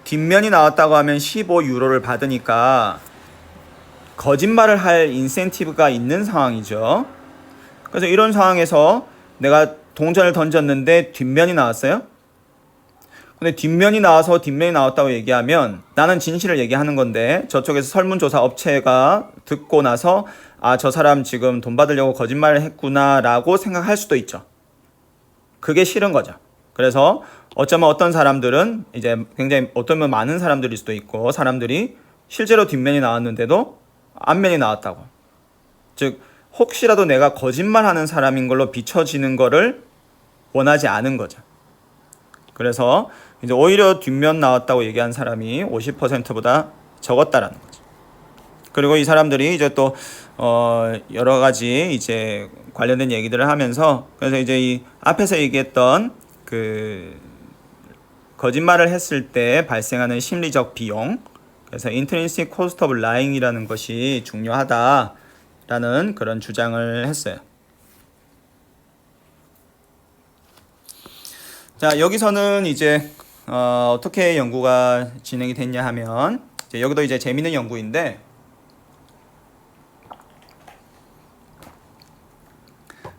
뒷면이 나왔다고 하면 15유로를 받으니까 거짓말을 할 인센티브가 있는 상황이죠. 그래서 이런 상황에서 내가 동전을 던졌는데 뒷면이 나왔어요. 근데 뒷면이 나와서 뒷면이 나왔다고 얘기하면 나는 진실을 얘기하는 건데, 저쪽에서 설문조사 업체가 듣고 나서 아, 저 사람 지금 돈 받으려고 거짓말을 했구나 라고 생각할 수도 있죠. 그게 싫은 거죠. 그래서 어쩌면 어떤 사람들은 이제 굉장히, 어쩌면 많은 사람들일 수도 있고, 사람들이 실제로 뒷면이 나왔는데도 앞면이 나왔다고, 즉 혹시라도 내가 거짓말하는 사람인 걸로 비춰지는 거를 원하지 않은 거죠. 그래서 이제 오히려 뒷면 나왔다고 얘기한 사람이 50%보다 적었다라는 거죠. 그리고 이 사람들이 이제 또 여러 가지 이제 관련된 얘기들을 하면서, 그래서 이제 이 앞에서 얘기했던 그 거짓말을 했을 때 발생하는 심리적 비용, 그래서 intrinsic cost of lying이라는 것이 중요하다라는 그런 주장을 했어요. 자, 여기서는 이제 어떻게 연구가 진행이 됐냐 하면, 이제 여기도 이제 재밌는 연구인데,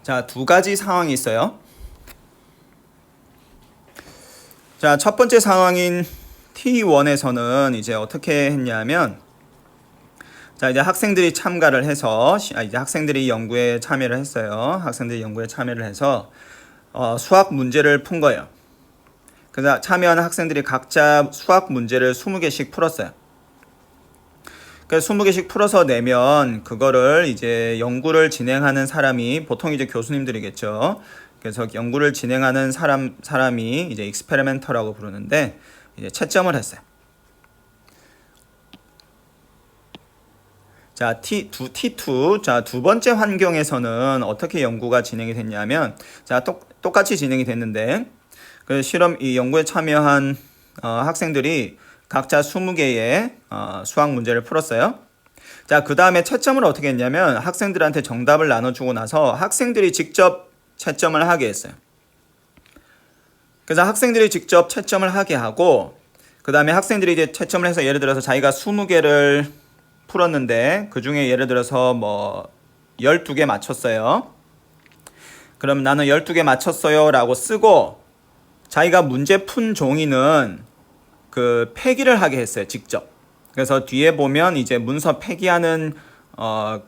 자, 두 가지 상황이 있어요. 자, 첫 번째 상황인 T1에서는 이제 어떻게 했냐면, 자, 이제 학생들이 참가를 해서, 이제 학생들이 연구에 참여를 했어요. 학생들이 연구에 참여를 해서 수학 문제를 푼 거예요. 그래서 참여한 학생들이 각자 수학 문제를 20개씩 풀었어요. 그래서 20개씩 풀어서 내면 그거를 이제 연구를 진행하는 사람이, 보통 이제 교수님들이겠죠. 그래서 연구를 진행하는 사람이 이제 익스페리멘터라고 부르는데, 이제 채점을 했어요. 자, T2. 자, 두 번째 환경에서는 어떻게 연구가 진행이 됐냐면, 자, 똑같이 진행이 됐는데, 그 이 연구에 참여한 학생들이 각자 20개의 수학 문제를 풀었어요. 자, 그 다음에 채점을 어떻게 했냐면, 학생들한테 정답을 나눠주고 나서 학생들이 직접 채점을 하게 했어요. 그래서 학생들이 직접 채점을 하게 하고, 그 다음에 학생들이 이제 채점을 해서, 예를 들어서 자기가 20개를 풀었는데 그 중에 예를 들어서 뭐 12개 맞췄어요. 그럼 나는 12개 맞췄어요 라고 쓰고, 자기가 문제 푼 종이는 그 폐기를 하게 했어요, 직접. 그래서 뒤에 보면 이제 문서 폐기하는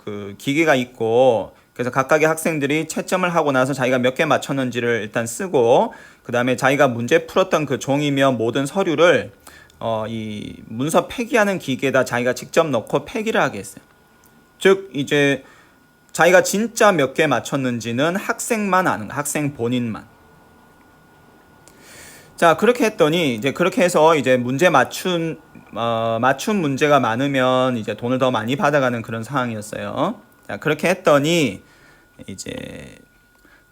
그 기계가 있고, 그래서 각각의 학생들이 채점을 하고 나서 자기가 몇 개 맞췄는지를 일단 쓰고, 그 다음에 자기가 문제 풀었던 그 종이며 모든 서류를 이 문서 폐기하는 기계에다 자기가 직접 넣고 폐기를 하게 했어요. 즉 이제 자기가 진짜 몇 개 맞췄는지는 학생만 아는 거, 학생 본인만. 자, 그렇게 했더니 이제 그렇게 해서 이제 문제 맞춘 문제가 많으면 이제 돈을 더 많이 받아가는 그런 상황이었어요. 자, 그렇게 했더니 이제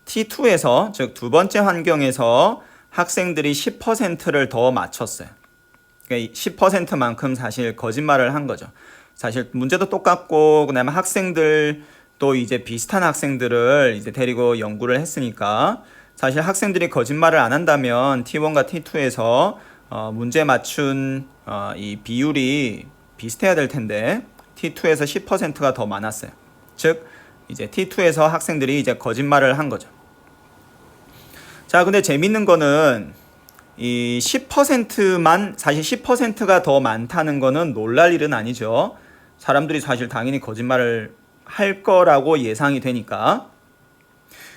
T2에서 즉 두 번째 환경에서 학생들이 10%를 더 맞췄어요. 그러니까 10%만큼 사실 거짓말을 한 거죠. 사실 문제도 똑같고 그다음에 학생들 또 이제 비슷한 학생들을 이제 데리고 연구를 했으니까 사실 학생들이 거짓말을 안 한다면 T1과 T2에서 문제 맞춘 이 비율이 비슷해야 될 텐데 T2에서 10%가 더 많았어요. 즉 이제 T2에서 학생들이 이제 거짓말을 한 거죠. 자, 근데 재밌는 거는 이 10%만 사실 10%가 더 많다는 거는 놀랄 일은 아니죠. 사람들이 사실 당연히 거짓말을 할 거라고 예상이 되니까.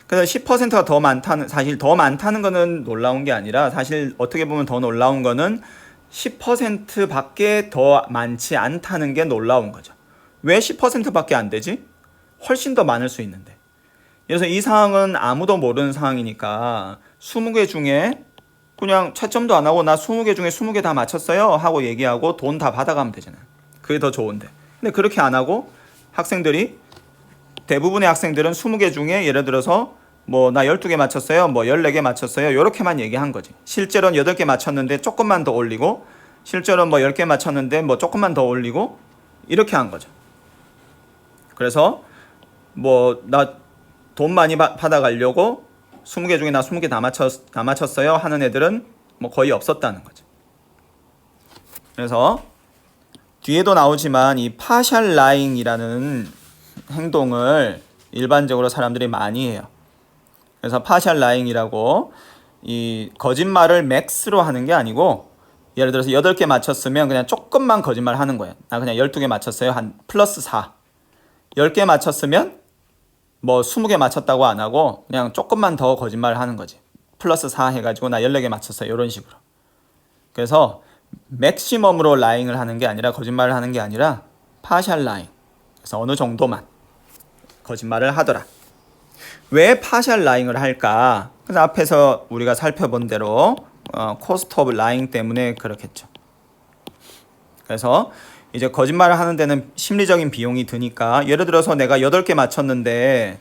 그래서 10%가 더 많다는 사실 더 많다는 거는 놀라운 게 아니라 사실 어떻게 보면 더 놀라운 거는 10%밖에 더 많지 않다는 게 놀라운 거죠. 왜 10%밖에 안 되지? 훨씬 더 많을 수 있는데. 그래서 이 상황은 아무도 모르는 상황이니까 20개 중에 그냥 채점도 안 하고 나 20개 중에 20개 다 맞췄어요 하고 얘기하고 돈 다 받아가면 되잖아요. 그게 더 좋은데. 근데 그렇게 안 하고 학생들이 대부분의 학생들은 20개 중에 예를 들어서 뭐 나 12개 맞췄어요. 뭐 14개 맞췄어요. 요렇게만 얘기한 거지. 실제로는 8개 맞췄는데 조금만 더 올리고 실제로는 뭐 10개 맞췄는데 뭐 조금만 더 올리고 이렇게 한 거죠. 그래서 뭐 나 돈 많이 받아가려고 20개 중에 나 20개 다 맞췄어요 하는 애들은 뭐 거의 없었다는 거죠. 그래서 뒤에도 나오지만 이 파셜 라잉이라는 행동을 일반적으로 사람들이 많이 해요. 그래서 파셜 라잉이라고 이 거짓말을 맥스로 하는 게 아니고 예를 들어서 8개 맞췄으면 그냥 조금만 거짓말 하는 거예요. 나 그냥 12개 맞췄어요. 한 플러스 4. 10개 맞췄으면 뭐 20개 맞췄다고 안 하고 그냥 조금만 더 거짓말을 하는 거지. 플러스 4 해가지고 나 14개 맞췄어요. 이런 식으로. 그래서 맥시멈으로 라잉을 하는 게 아니라 거짓말을 하는 게 아니라 파셜 라잉. 그래서 어느 정도만 거짓말을 하더라. 왜 파셜 라잉을 할까? 그래서 앞에서 우리가 살펴본 대로 코스트 오브 라잉 때문에 그렇겠죠. 그래서 이제 거짓말을 하는 데는 심리적인 비용이 드니까 예를 들어서 내가 8개 맞췄는데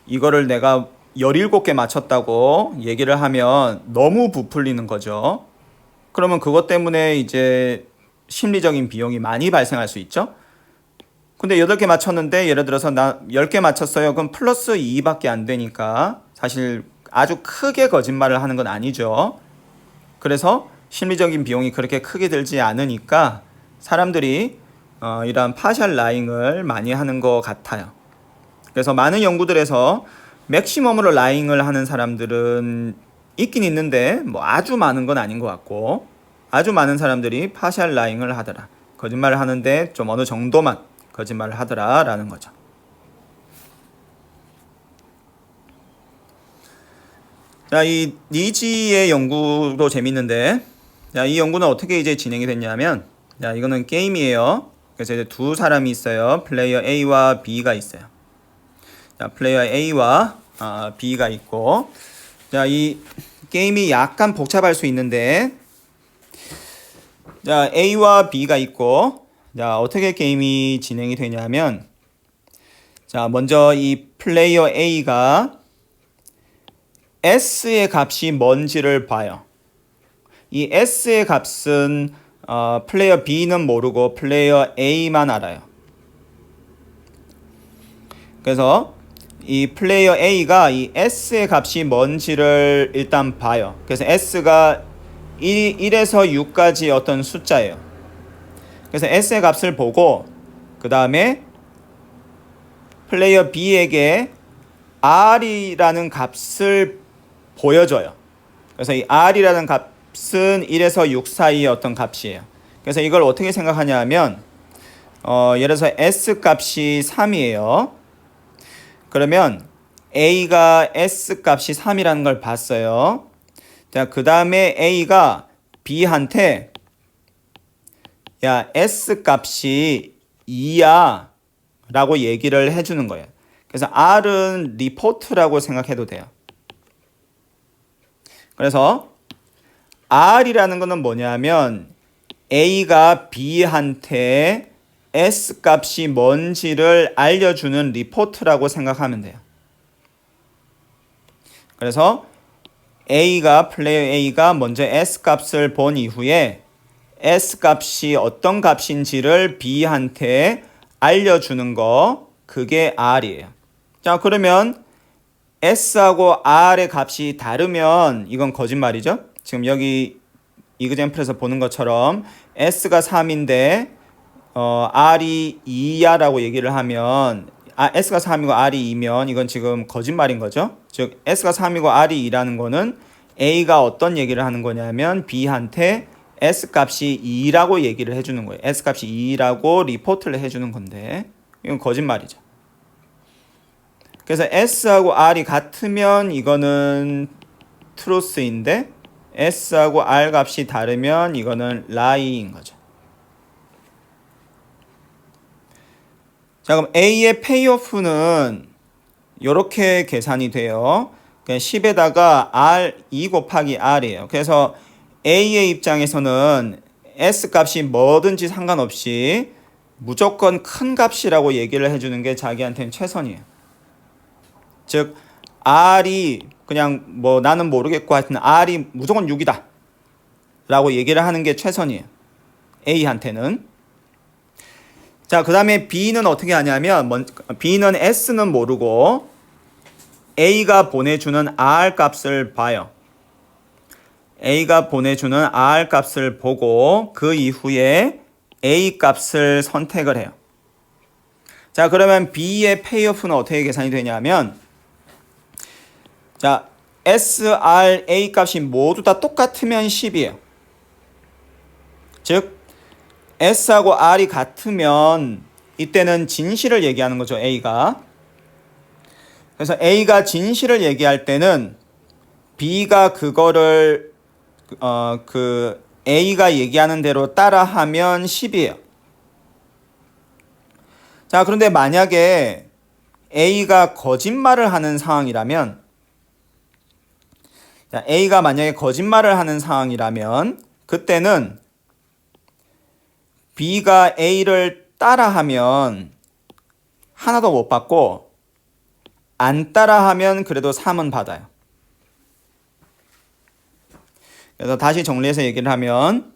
이거를 내가 17개 맞췄다고 얘기를 하면 너무 부풀리는 거죠. 그러면 그것 때문에 이제 심리적인 비용이 많이 발생할 수 있죠. 근데 8개 맞췄는데 예를 들어서 나 10개 맞췄어요. 그럼 플러스 2밖에 안 되니까 사실 아주 크게 거짓말을 하는 건 아니죠. 그래서 심리적인 비용이 그렇게 크게 들지 않으니까 사람들이 이러한 파셜 라잉을 많이 하는 것 같아요. 그래서 많은 연구들에서 맥시멈으로 라잉을 하는 사람들은 있긴 있는데 뭐 아주 많은 건 아닌 것 같고 아주 많은 사람들이 파셜 라잉을 하더라. 거짓말을 하는데 좀 어느 정도만 거짓말을 하더라 라는 거죠. 자, 이 니지의 연구도 재밌는데 자, 이 연구는 어떻게 이제 진행이 됐냐면 자, 이거는 게임이에요. 그래서 이제 두 사람이 있어요. 플레이어 A와 B가 있어요. 자, 플레이어 A와 B가 있고 자, 이 게임이 약간 복잡할 수 있는데 자, A와 B가 있고 자, 어떻게 게임이 진행이 되냐면 자, 먼저 이 플레이어 A가 S의 값이 뭔지를 봐요. 이 S의 값은 플레이어 B는 모르고 플레이어 A만 알아요. 그래서 이 플레이어 A가 이 S의 값이 뭔지를 일단 봐요. 그래서 S가 1에서 6까지 어떤 숫자예요. 그래서 S의 값을 보고 그 다음에 플레이어 B에게 R이라는 값을 보여줘요. 그래서 이 R이라는 값은 1에서 6 사이의 어떤 값이에요. 그래서 이걸 어떻게 생각하냐 하면 예를 들어서 S 값이 3이에요. 그러면 A가 S 값이 3이라는 걸 봤어요. 자, 그 다음에 A가 B한테 야, S 값이 2야 라고 얘기를 해주는 거예요. 그래서 R은 리포트라고 생각해도 돼요. 그래서 R이라는 거는 뭐냐면 A가 B한테 S 값이 뭔지를 알려주는 리포트라고 생각하면 돼요. 그래서 플레이어 A가 먼저 S 값을 본 이후에 S 값이 어떤 값인지를 B한테 알려주는 거, 그게 R이에요. 자, 그러면 S하고 R의 값이 다르면 이건 거짓말이죠. 지금 여기 이그젬플에서 보는 것처럼 S가 3인데 R이 2야 라고 얘기를 하면 S가 3이고 R이 2면 이건 지금 거짓말인 거죠. 즉 S가 3이고 R이 2라는 거는 A가 어떤 얘기를 하는 거냐면 B한테 S 값이 2라고 얘기를 해주는 거예요. S 값이 2라고 리포트를 해주는 건데 이건 거짓말이죠. 그래서 S하고 R이 같으면 이거는 truth인데 S하고 R 값이 다르면 이거는 lie인 거죠. 자, 그럼 A의 payoff는 이렇게 계산이 돼요. 10에다가 R 2 곱하기 R이에요. 그래서 A의 입장에서는 S 값이 뭐든지 상관없이 무조건 큰 값이라고 얘기를 해주는 게 자기한테는 최선이에요. 즉 R이 그냥 뭐 나는 모르겠고 하여튼 R이 무조건 6이다 라고 얘기를 하는 게 최선이에요. A한테는. 자, 그 다음에 B는 어떻게 하냐면 B는 S는 모르고 A가 보내주는 R 값을 봐요. A가 보내주는 R 값을 보고 그 이후에 A 값을 선택을 해요. 자, 그러면 B의 페이오프는 어떻게 계산이 되냐면 자, S, R, A 값이 모두 다 똑같으면 10이에요. 즉 S하고 R이 같으면 이때는 진실을 얘기하는 거죠, A가. 그래서 A가 진실을 얘기할 때는 B가 그거를 A가 얘기하는 대로 따라하면 10이에요. 자, 그런데 만약에 A가 거짓말을 하는 상황이라면 자, A가 만약에 거짓말을 하는 상황이라면 그때는 B가 A를 따라하면 하나도 못 받고 안 따라하면 그래도 3은 받아요. 그래서 다시 정리해서 얘기를 하면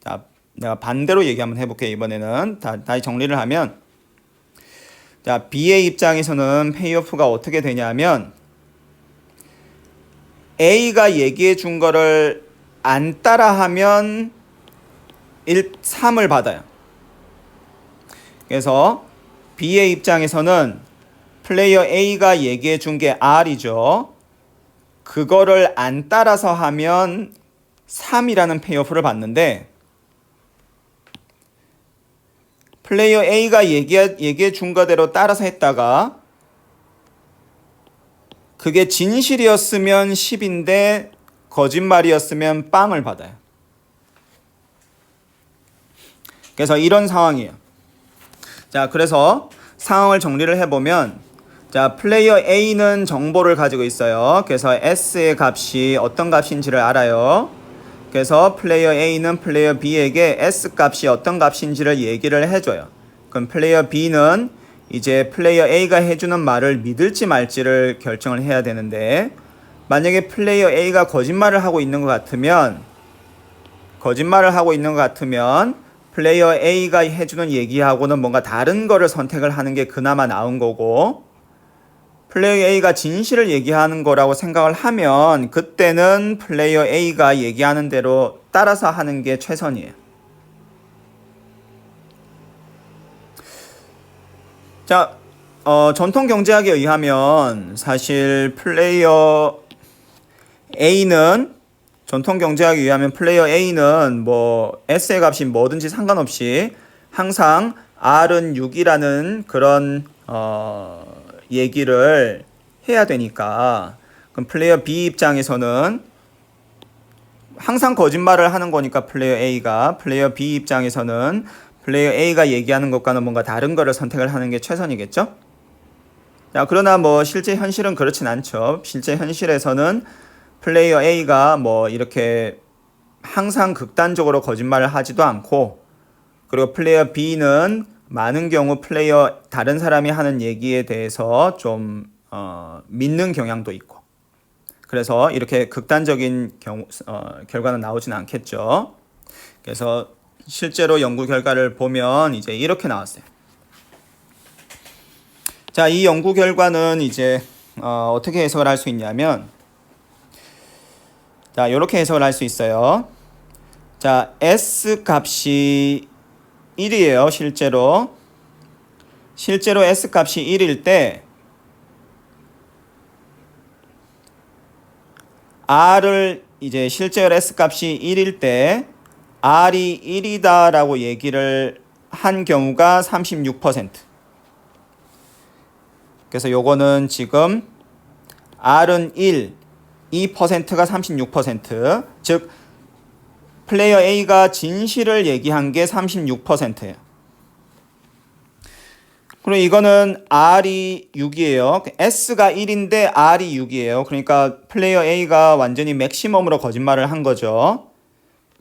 자, 내가 반대로 얘기 한번 해볼게요. 이번에는 다시 정리를 하면 자, B의 입장에서는 페이오프가 어떻게 되냐면 A가 얘기해 준 거를 안 따라하면 3을 받아요. 그래서 B의 입장에서는 플레이어 A가 얘기해 준 게 R이죠. 그거를 안 따라서 하면 3이라는 페이오프를 받는데 플레이어 A가 얘기해 준 거대로 따라서 했다가 그게 진실이었으면 10인데 거짓말이었으면 빵을 받아요. 그래서 이런 상황이에요. 자, 그래서 상황을 정리를 해보면 자, 플레이어 A는 정보를 가지고 있어요. 그래서 S의 값이 어떤 값인지를 알아요. 그래서 플레이어 A는 플레이어 B에게 S 값이 어떤 값인지를 얘기를 해줘요. 그럼 플레이어 B는 이제 플레이어 A가 해주는 말을 믿을지 말지를 결정을 해야 되는데 만약에 플레이어 A가 거짓말을 하고 있는 것 같으면 플레이어 A가 해주는 얘기하고는 뭔가 다른 거를 선택을 하는 게 그나마 나은 거고 플레이어 A가 진실을 얘기하는 거라고 생각을 하면 그때는 플레이어 A가 얘기하는 대로 따라서 하는 게 최선이에요. 자, 전통 경제학에 의하면 사실 플레이어 A는 전통 경제학에 의하면 플레이어 A는 뭐 S의 값이 뭐든지 상관없이 항상 R은 6이라는 그런 얘기를 해야 되니까 그럼 플레이어 B 입장에서는 항상 거짓말을 하는 거니까 플레이어 A가, 플레이어 B 입장에서는 플레이어 A가 얘기하는 것과는 뭔가 다른 거를 선택을 하는 게 최선이겠죠? 자, 그러나 뭐 실제 현실은 그렇진 않죠. 실제 현실에서는 플레이어 A가 뭐 이렇게 항상 극단적으로 거짓말을 하지도 않고, 그리고 플레이어 B는 많은 경우 플레이어 다른 사람이 하는 얘기에 대해서 좀 믿는 경향도 있고, 그래서 이렇게 극단적인 결과는 나오진 않겠죠. 그래서 실제로 연구 결과를 보면 이제 이렇게 나왔어요. 자, 이 연구 결과는 이제 어떻게 해석을 할 수 있냐면, 자, 이렇게 해석을 할 수 있어요. 자, S 값이 1이에요. 실제로 S 값이 1일 때 R을 이제 실제로 S 값이 1일 때 R이 1이다라고 얘기를 한 경우가 36%. 그래서 요거는 지금 R은 1, 2%가 36%, 즉 플레이어 A가 진실을 얘기한 게 36%예요. 그리고 이거는 R이 6이에요. S가 1인데 R이 6이에요. 그러니까 플레이어 A가 완전히 맥시멈으로 거짓말을 한 거죠.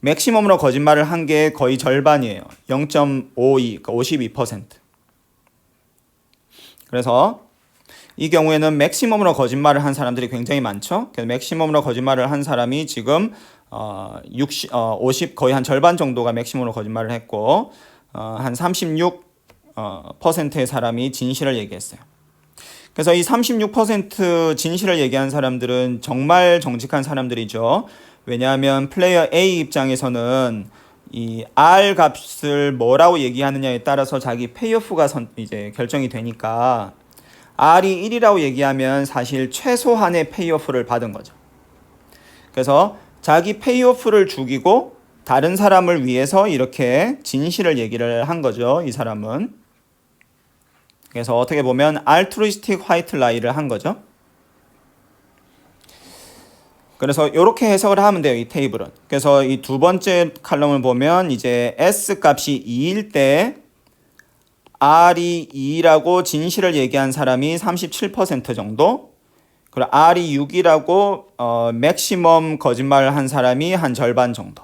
맥시멈으로 거짓말을 한 게 거의 절반이에요. 0.52, 그러니까 52%. 그래서 이 경우에는 맥시멈으로 거짓말을 한 사람들이 굉장히 많죠. 그래서 맥시멈으로 거짓말을 한 사람이 지금 50, 거의 한 절반 정도가 맥시멈으로 거짓말을 했고, 한 36%의 사람이 진실을 얘기했어요. 그래서 이 36% 진실을 얘기한 사람들은 정말 정직한 사람들이죠. 왜냐하면 플레이어 A 입장에서는 이 R 값을 뭐라고 얘기하느냐에 따라서 자기 페이오프가 이제 결정이 되니까, R이 1이라고 얘기하면 사실 최소한의 페이오프를 받은 거죠. 그래서 자기 페이오프를 죽이고 다른 사람을 위해서 이렇게 진실을 얘기를 한 거죠, 이 사람은. 그래서 어떻게 보면 알트루이스틱 화이트 라이를 한 거죠. 그래서 이렇게 해석을 하면 돼요, 이 테이블은. 그래서 이 두 번째 칼럼을 보면 이제 S 값이 2일 때 R이 2라고 진실을 얘기한 사람이 37% 정도, 그리고 R이 6이라고 맥시멈 거짓말을 한 사람이 한 절반 정도.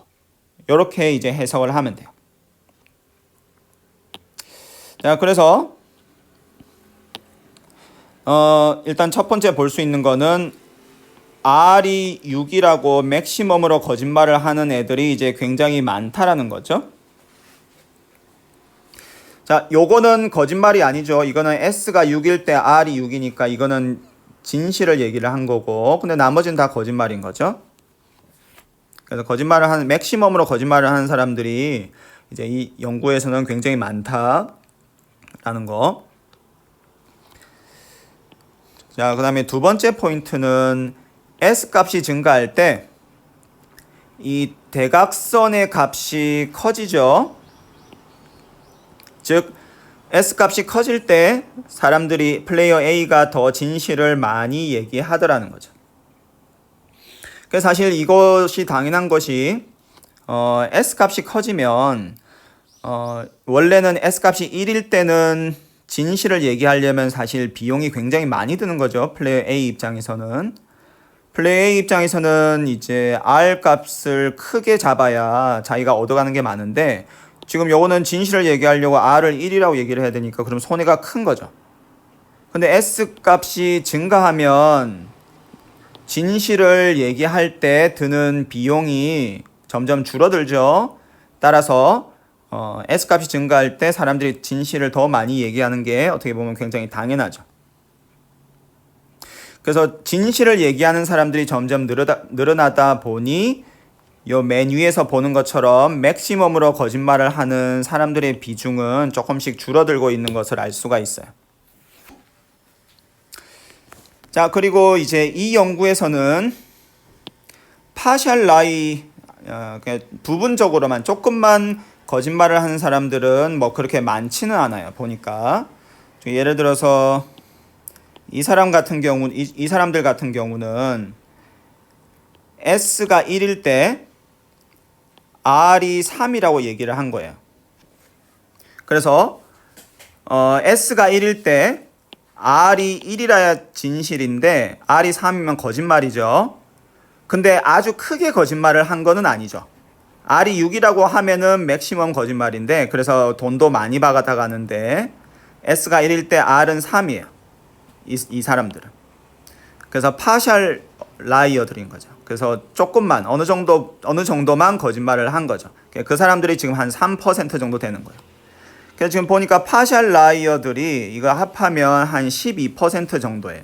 이렇게 이제 해석을 하면 돼요. 자, 그래서 일단 첫 번째 볼 수 있는 거는 R이 6이라고 맥시멈으로 거짓말을 하는 애들이 이제 굉장히 많다라는 거죠. 자, 요거는 거짓말이 아니죠. 이거는 S가 6일 때 R이 6이니까 이거는 진실을 얘기를 한 거고, 근데 나머지는 다 거짓말인 거죠. 그래서 맥시멈으로 거짓말을 하는 사람들이 이제 이 연구에서는 굉장히 많다라는 거. 자, 그 다음에 두 번째 포인트는 S 값이 증가할 때 이 대각선의 값이 커지죠. 즉 S 값이 커질 때 사람들이 플레이어 A가 더 진실을 많이 얘기하더라는 거죠. 그래서 사실 이것이 당연한 것이 S 값이 커지면 원래는 S 값이 1일 때는 진실을 얘기하려면 사실 비용이 굉장히 많이 드는 거죠. 플레이어 A 입장에서는. 플레이어 A 입장에서는 이제 R 값을 크게 잡아야 자기가 얻어가는 게 많은데, 지금 요거는 진실을 얘기하려고 R을 1이라고 얘기를 해야 되니까 그럼 손해가 큰 거죠. 근데 S 값이 증가하면 진실을 얘기할 때 드는 비용이 점점 줄어들죠. 따라서 S 값이 증가할 때 사람들이 진실을 더 많이 얘기하는 게 어떻게 보면 굉장히 당연하죠. 그래서 진실을 얘기하는 사람들이 점점 늘어나다 보니 요 맨 위에서 보는 것처럼 맥시멈으로 거짓말을 하는 사람들의 비중은 조금씩 줄어들고 있는 것을 알 수가 있어요. 자, 그리고 이제 이 연구에서는 파셜 라이, 부분적으로만 조금만 거짓말을 하는 사람들은 뭐 그렇게 많지는 않아요. 보니까 예를 들어서 이 사람들 같은 경우는 S가 1일 때 R이 3이라고 얘기를 한 거예요. 그래서 S가 1일 때 R이 1이라야 진실인데 R이 3이면 거짓말이죠. 근데 아주 크게 거짓말을 한 거는 아니죠. R이 6이라고 하면은 맥시멈 거짓말인데 그래서 돈도 많이 받아가는데 S가 1일 때 R은 3이에요. 이 사람들은. 그래서 파셜 라이어들인 거죠. 그래서 조금만 어느 정도만 거짓말을 한 거죠. 그 사람들이 지금 한 3% 정도 되는 거예요. 그래서 지금 보니까 파셜 라이어들이 이거 합하면 한 12% 정도예요.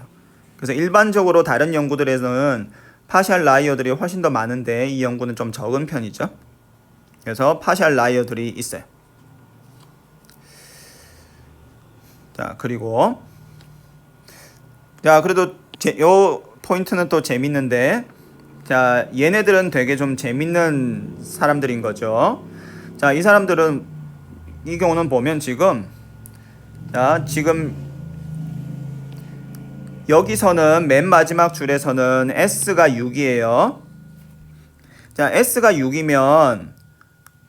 그래서 일반적으로 다른 연구들에서는 파셜 라이어들이 훨씬 더 많은데 이 연구는 좀 적은 편이죠. 그래서 파셜 라이어들이 있어요. 자, 그리고 자, 그래도 요 포인트는 또 재밌는데, 자, 얘네들은 되게 좀 재밌는 사람들인 거죠. 자, 이 사람들은 이 경우는 보면 지금 여기서는 맨 마지막 줄에서는 S가 6이에요. 자, S가 6이면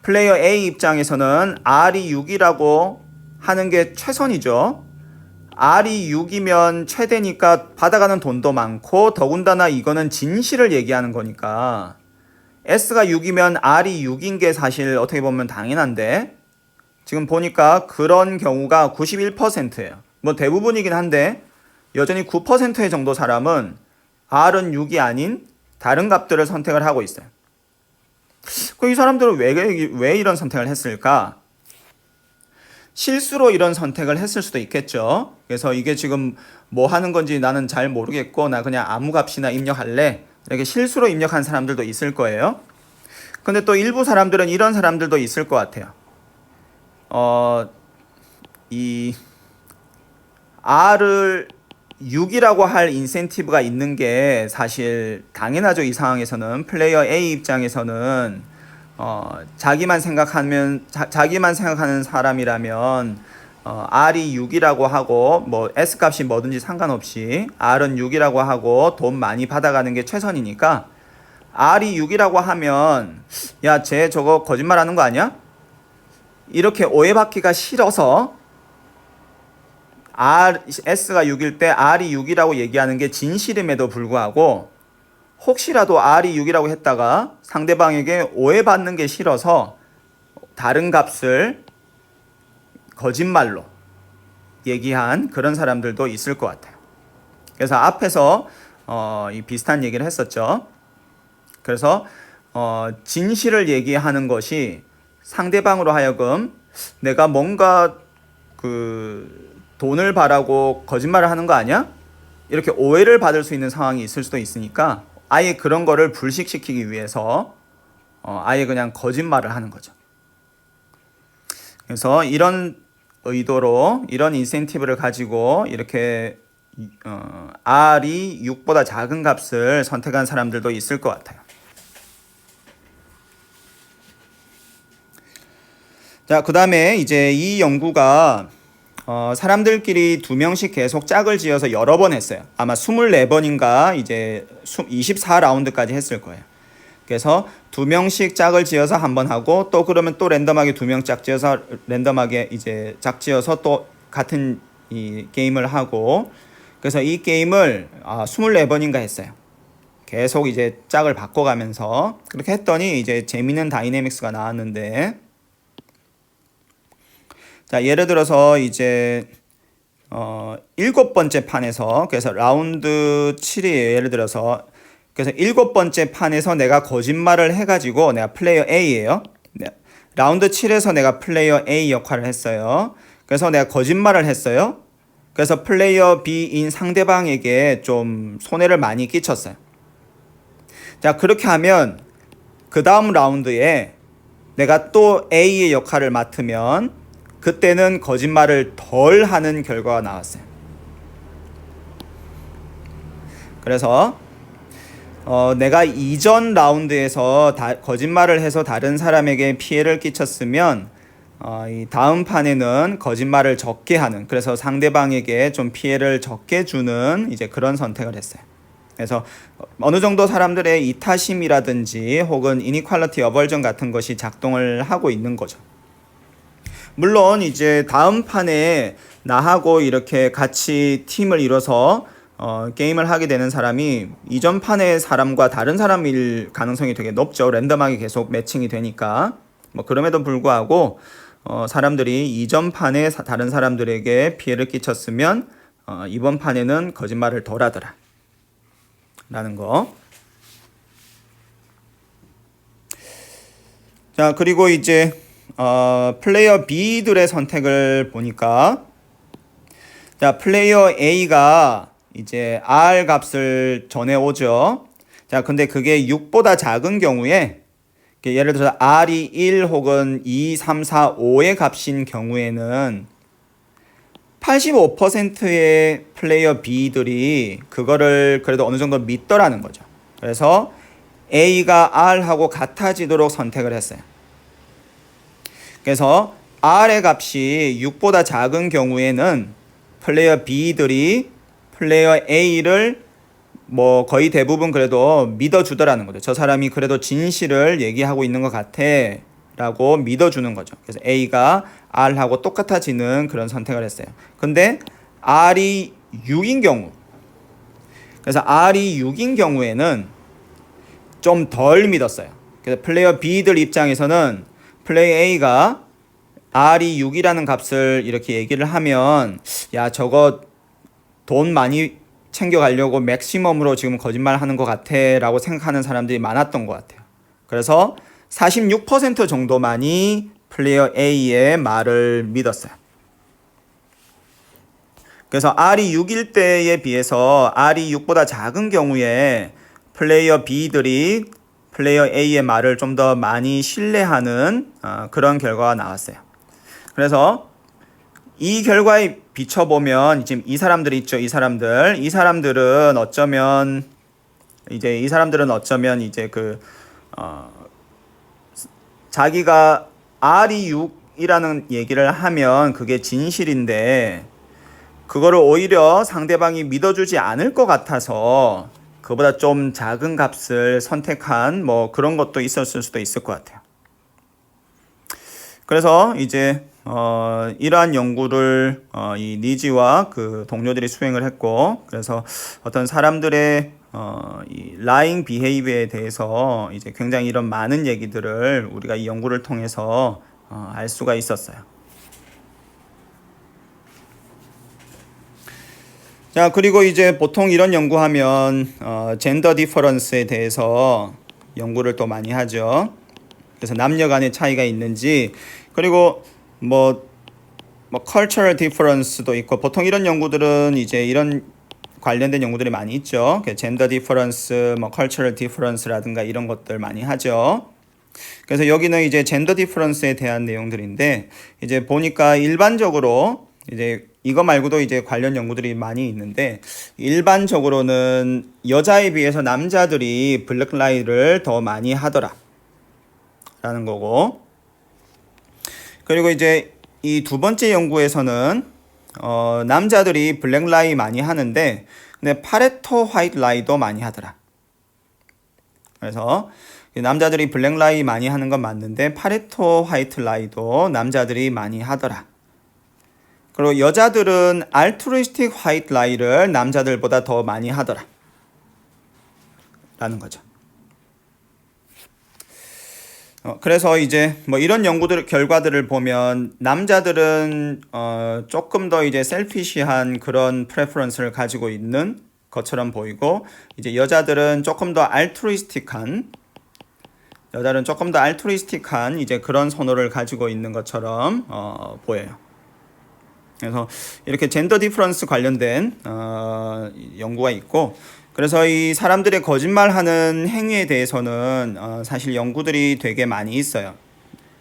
플레이어 A 입장에서는 R이 6이라고 하는 게 최선이죠. R이 6이면 최대니까 받아가는 돈도 많고 더군다나 이거는 진실을 얘기하는 거니까 S가 6이면 R이 6인 게 사실 어떻게 보면 당연한데 지금 보니까 그런 경우가 91%예요. 뭐 대부분이긴 한데 여전히 9%의 정도 사람은 R은 6이 아닌 다른 값들을 선택을 하고 있어요. 이 사람들은 왜 이런 선택을 했을까? 실수로 이런 선택을 했을 수도 있겠죠. 그래서 이게 지금 뭐 하는 건지 나는 잘 모르겠고 나 그냥 아무 값이나 입력할래. 이렇게 실수로 입력한 사람들도 있을 거예요. 근데 또 일부 사람들은 이런 사람들도 있을 것 같아요. 이 R을 6이라고 할 인센티브가 있는 게 사실 당연하죠. 이 상황에서는 플레이어 A 입장에서는 자기만 생각하는 사람이라면 R이 6이라고 하고 뭐 S 값이 뭐든지 상관없이 R은 6이라고 하고 돈 많이 받아가는 게 최선이니까 R이 6이라고 하면 야, 쟤 저거 거짓말하는 거 아니야? 이렇게 오해받기가 싫어서 S가 6일 때 R이 6이라고 얘기하는 게 진실임에도 불구하고 혹시라도 R이 6이라고 했다가 상대방에게 오해받는 게 싫어서 다른 값을 거짓말로 얘기한 그런 사람들도 있을 것 같아요. 그래서 앞에서 이 비슷한 얘기를 했었죠. 그래서 진실을 얘기하는 것이 상대방으로 하여금 내가 뭔가 돈을 바라고 거짓말을 하는 거 아니야? 이렇게 오해를 받을 수 있는 상황이 있을 수도 있으니까 아예 그런 거를 불식시키기 위해서 아예 그냥 거짓말을 하는 거죠. 그래서 이런 의도로 이런 인센티브를 가지고 이렇게 R이 6보다 작은 값을 선택한 사람들도 있을 것 같아요. 자, 그 다음에 이제 이 연구가 사람들끼리 2명씩 계속 짝을 지어서 여러 번 했어요. 아마 24번인가 이제 24라운드까지 했을 거예요. 그래서 2명씩 짝을 지어서 한 번 하고 또 그러면 또 랜덤하게 2명 짝 지어서 랜덤하게 이제 짝 지어서 또 같은 이 게임을 하고 그래서 이 게임을 24번인가 했어요. 계속 이제 짝을 바꿔가면서 그렇게 했더니 이제 재밌는 다이내믹스가 나왔는데 자, 예를 들어서 이제 7번째 판에서 그래서 라운드 7이에요. 예를 들어서 그래서 7번째 판에서 내가 거짓말을 해가지고 내가 플레이어 A예요. 라운드 7에서 내가 플레이어 A 역할을 했어요. 그래서 내가 거짓말을 했어요. 그래서 플레이어 B인 상대방에게 좀 손해를 많이 끼쳤어요. 자, 그렇게 하면 그 다음 라운드에 내가 또 A의 역할을 맡으면 그때는 거짓말을 덜 하는 결과가 나왔어요. 그래서 내가 이전 라운드에서 거짓말을 해서 다른 사람에게 피해를 끼쳤으면 이 다음 판에는 거짓말을 적게 하는 그래서 상대방에게 좀 피해를 적게 주는 이제 그런 선택을 했어요. 그래서 어느 정도 사람들의 이타심이라든지 혹은 이니퀄리티 어벌전 같은 것이 작동을 하고 있는 거죠. 물론 이제 다음 판에 나하고 이렇게 같이 팀을 이뤄서 게임을 하게 되는 사람이 이전 판의 사람과 다른 사람일 가능성이 되게 높죠. 랜덤하게 계속 매칭이 되니까. 뭐 그럼에도 불구하고 사람들이 이전 판에 다른 사람들에게 피해를 끼쳤으면 이번 판에는 거짓말을 덜 하더라 라는 거. 자, 그리고 이제 플레이어 B들의 선택을 보니까, 자, 플레이어 A가 이제 R 값을 전해오죠. 자, 근데 그게 6보다 작은 경우에, 예를 들어서 R이 1 혹은 2, 3, 4, 5의 값인 경우에는 85%의 플레이어 B들이 그거를 그래도 어느 정도 믿더라는 거죠. 그래서 A가 R하고 같아지도록 선택을 했어요. 그래서 R의 값이 6보다 작은 경우에는 플레이어 B들이 플레이어 A를 뭐 거의 대부분 그래도 믿어주더라는 거죠. 저 사람이 그래도 진실을 얘기하고 있는 것 같아 라고 믿어주는 거죠. 그래서 A가 R하고 똑같아지는 그런 선택을 했어요. 근데 R이 6인 경우, 그래서 R이 6인 경우에는 좀 덜 믿었어요. 그래서 플레이어 B들 입장에서는 플레이어 A가 R이 6이라는 값을 이렇게 얘기를 하면, 야, 저거 돈 많이 챙겨가려고 맥시멈으로 지금 거짓말 하는 것 같아 라고 생각하는 사람들이 많았던 것 같아요. 그래서 46% 정도만이 플레이어 A의 말을 믿었어요. 그래서 R이 6일 때에 비해서 R이 6보다 작은 경우에 플레이어 B들이 플레이어 A의 말을 좀 더 많이 신뢰하는 그런 결과가 나왔어요. 그래서 이 결과에 비춰보면 지금 이 사람들이 있죠. 이 사람들은 어쩌면 이제 자기가 R이 6이라는 얘기를 하면 그게 진실인데 그거를 오히려 상대방이 믿어주지 않을 것 같아서 그보다 좀 작은 값을 선택한 뭐 그런 것도 있었을 수도 있을 것 같아요. 그래서 이제 이러한 연구를 이 니지와 그 동료들이 수행을 했고, 그래서 어떤 사람들의 이 lying behavior에 대해서 이제 굉장히 이런 많은 얘기들을 우리가 이 연구를 통해서 알 수가 있었어요. 자, 그리고 이제 보통 이런 연구하면 젠더 디퍼런스에 대해서 연구를 또 많이 하죠. 그래서 남녀 간의 차이가 있는지, 그리고 뭐 cultural difference도 있고, 보통 이런 연구들은 이제 이런 관련된 연구들이 많이 있죠. 젠더 디퍼런스, 뭐 cultural difference라든가 이런 것들 많이 하죠. 그래서 여기는 이제 젠더 디퍼런스에 대한 내용들인데, 이제 보니까 일반적으로 이제 이거 말고도 이제 관련 연구들이 많이 있는데, 일반적으로는 여자에 비해서 남자들이 블랙 라이를 더 많이 하더라 라는 거고, 그리고 이제 이 두 번째 연구에서는 남자들이 블랙 라이 많이 하는데 근데 파레토 화이트 라이도 많이 하더라. 그래서 남자들이 블랙 라이 많이 하는 건 맞는데 파레토 화이트 라이도 남자들이 많이 하더라. 그리고 여자들은 알트루이스틱 화이트 라이를 남자들보다 더 많이 하더라 라는 거죠. 그래서 이제 뭐 이런 결과들을 보면 남자들은 조금 더 이제 셀피시한 그런 프레퍼런스를 가지고 있는 것처럼 보이고, 이제 여자들은 조금 더 알트루이스틱한 이제 그런 선호를 가지고 있는 것처럼 보여요. 그래서 이렇게 젠더 디퍼런스 관련된 연구가 있고, 그래서 이 사람들의 거짓말하는 행위에 대해서는 사실 연구들이 되게 많이 있어요.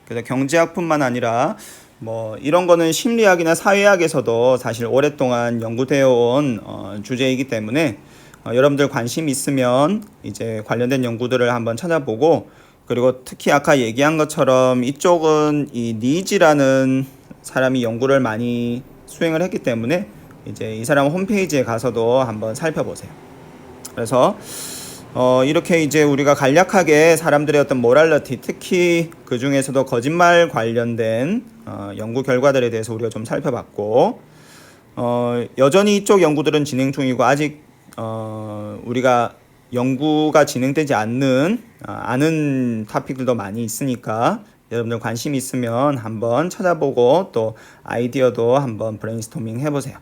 그래서 경제학뿐만 아니라 뭐 이런 거는 심리학이나 사회학에서도 사실 오랫동안 연구되어 온 주제이기 때문에 여러분들 관심 있으면 이제 관련된 연구들을 한번 찾아보고, 그리고 특히 아까 얘기한 것처럼 이쪽은 이 니지라는 사람이 연구를 많이 수행을 했기 때문에 이제 이 사람 홈페이지에 가서도 한번 살펴보세요. 그래서 이렇게 이제 우리가 간략하게 사람들의 어떤 모랄리티, 특히 그 중에서도 거짓말 관련된 연구 결과들에 대해서 우리가 좀 살펴봤고, 여전히 이쪽 연구들은 진행 중이고 아직 우리가 연구가 진행되지 않는 아는 토픽들도 많이 있으니까 여러분들 관심 있으면 한번 찾아보고 또 아이디어도 한번 브레인스토밍 해보세요.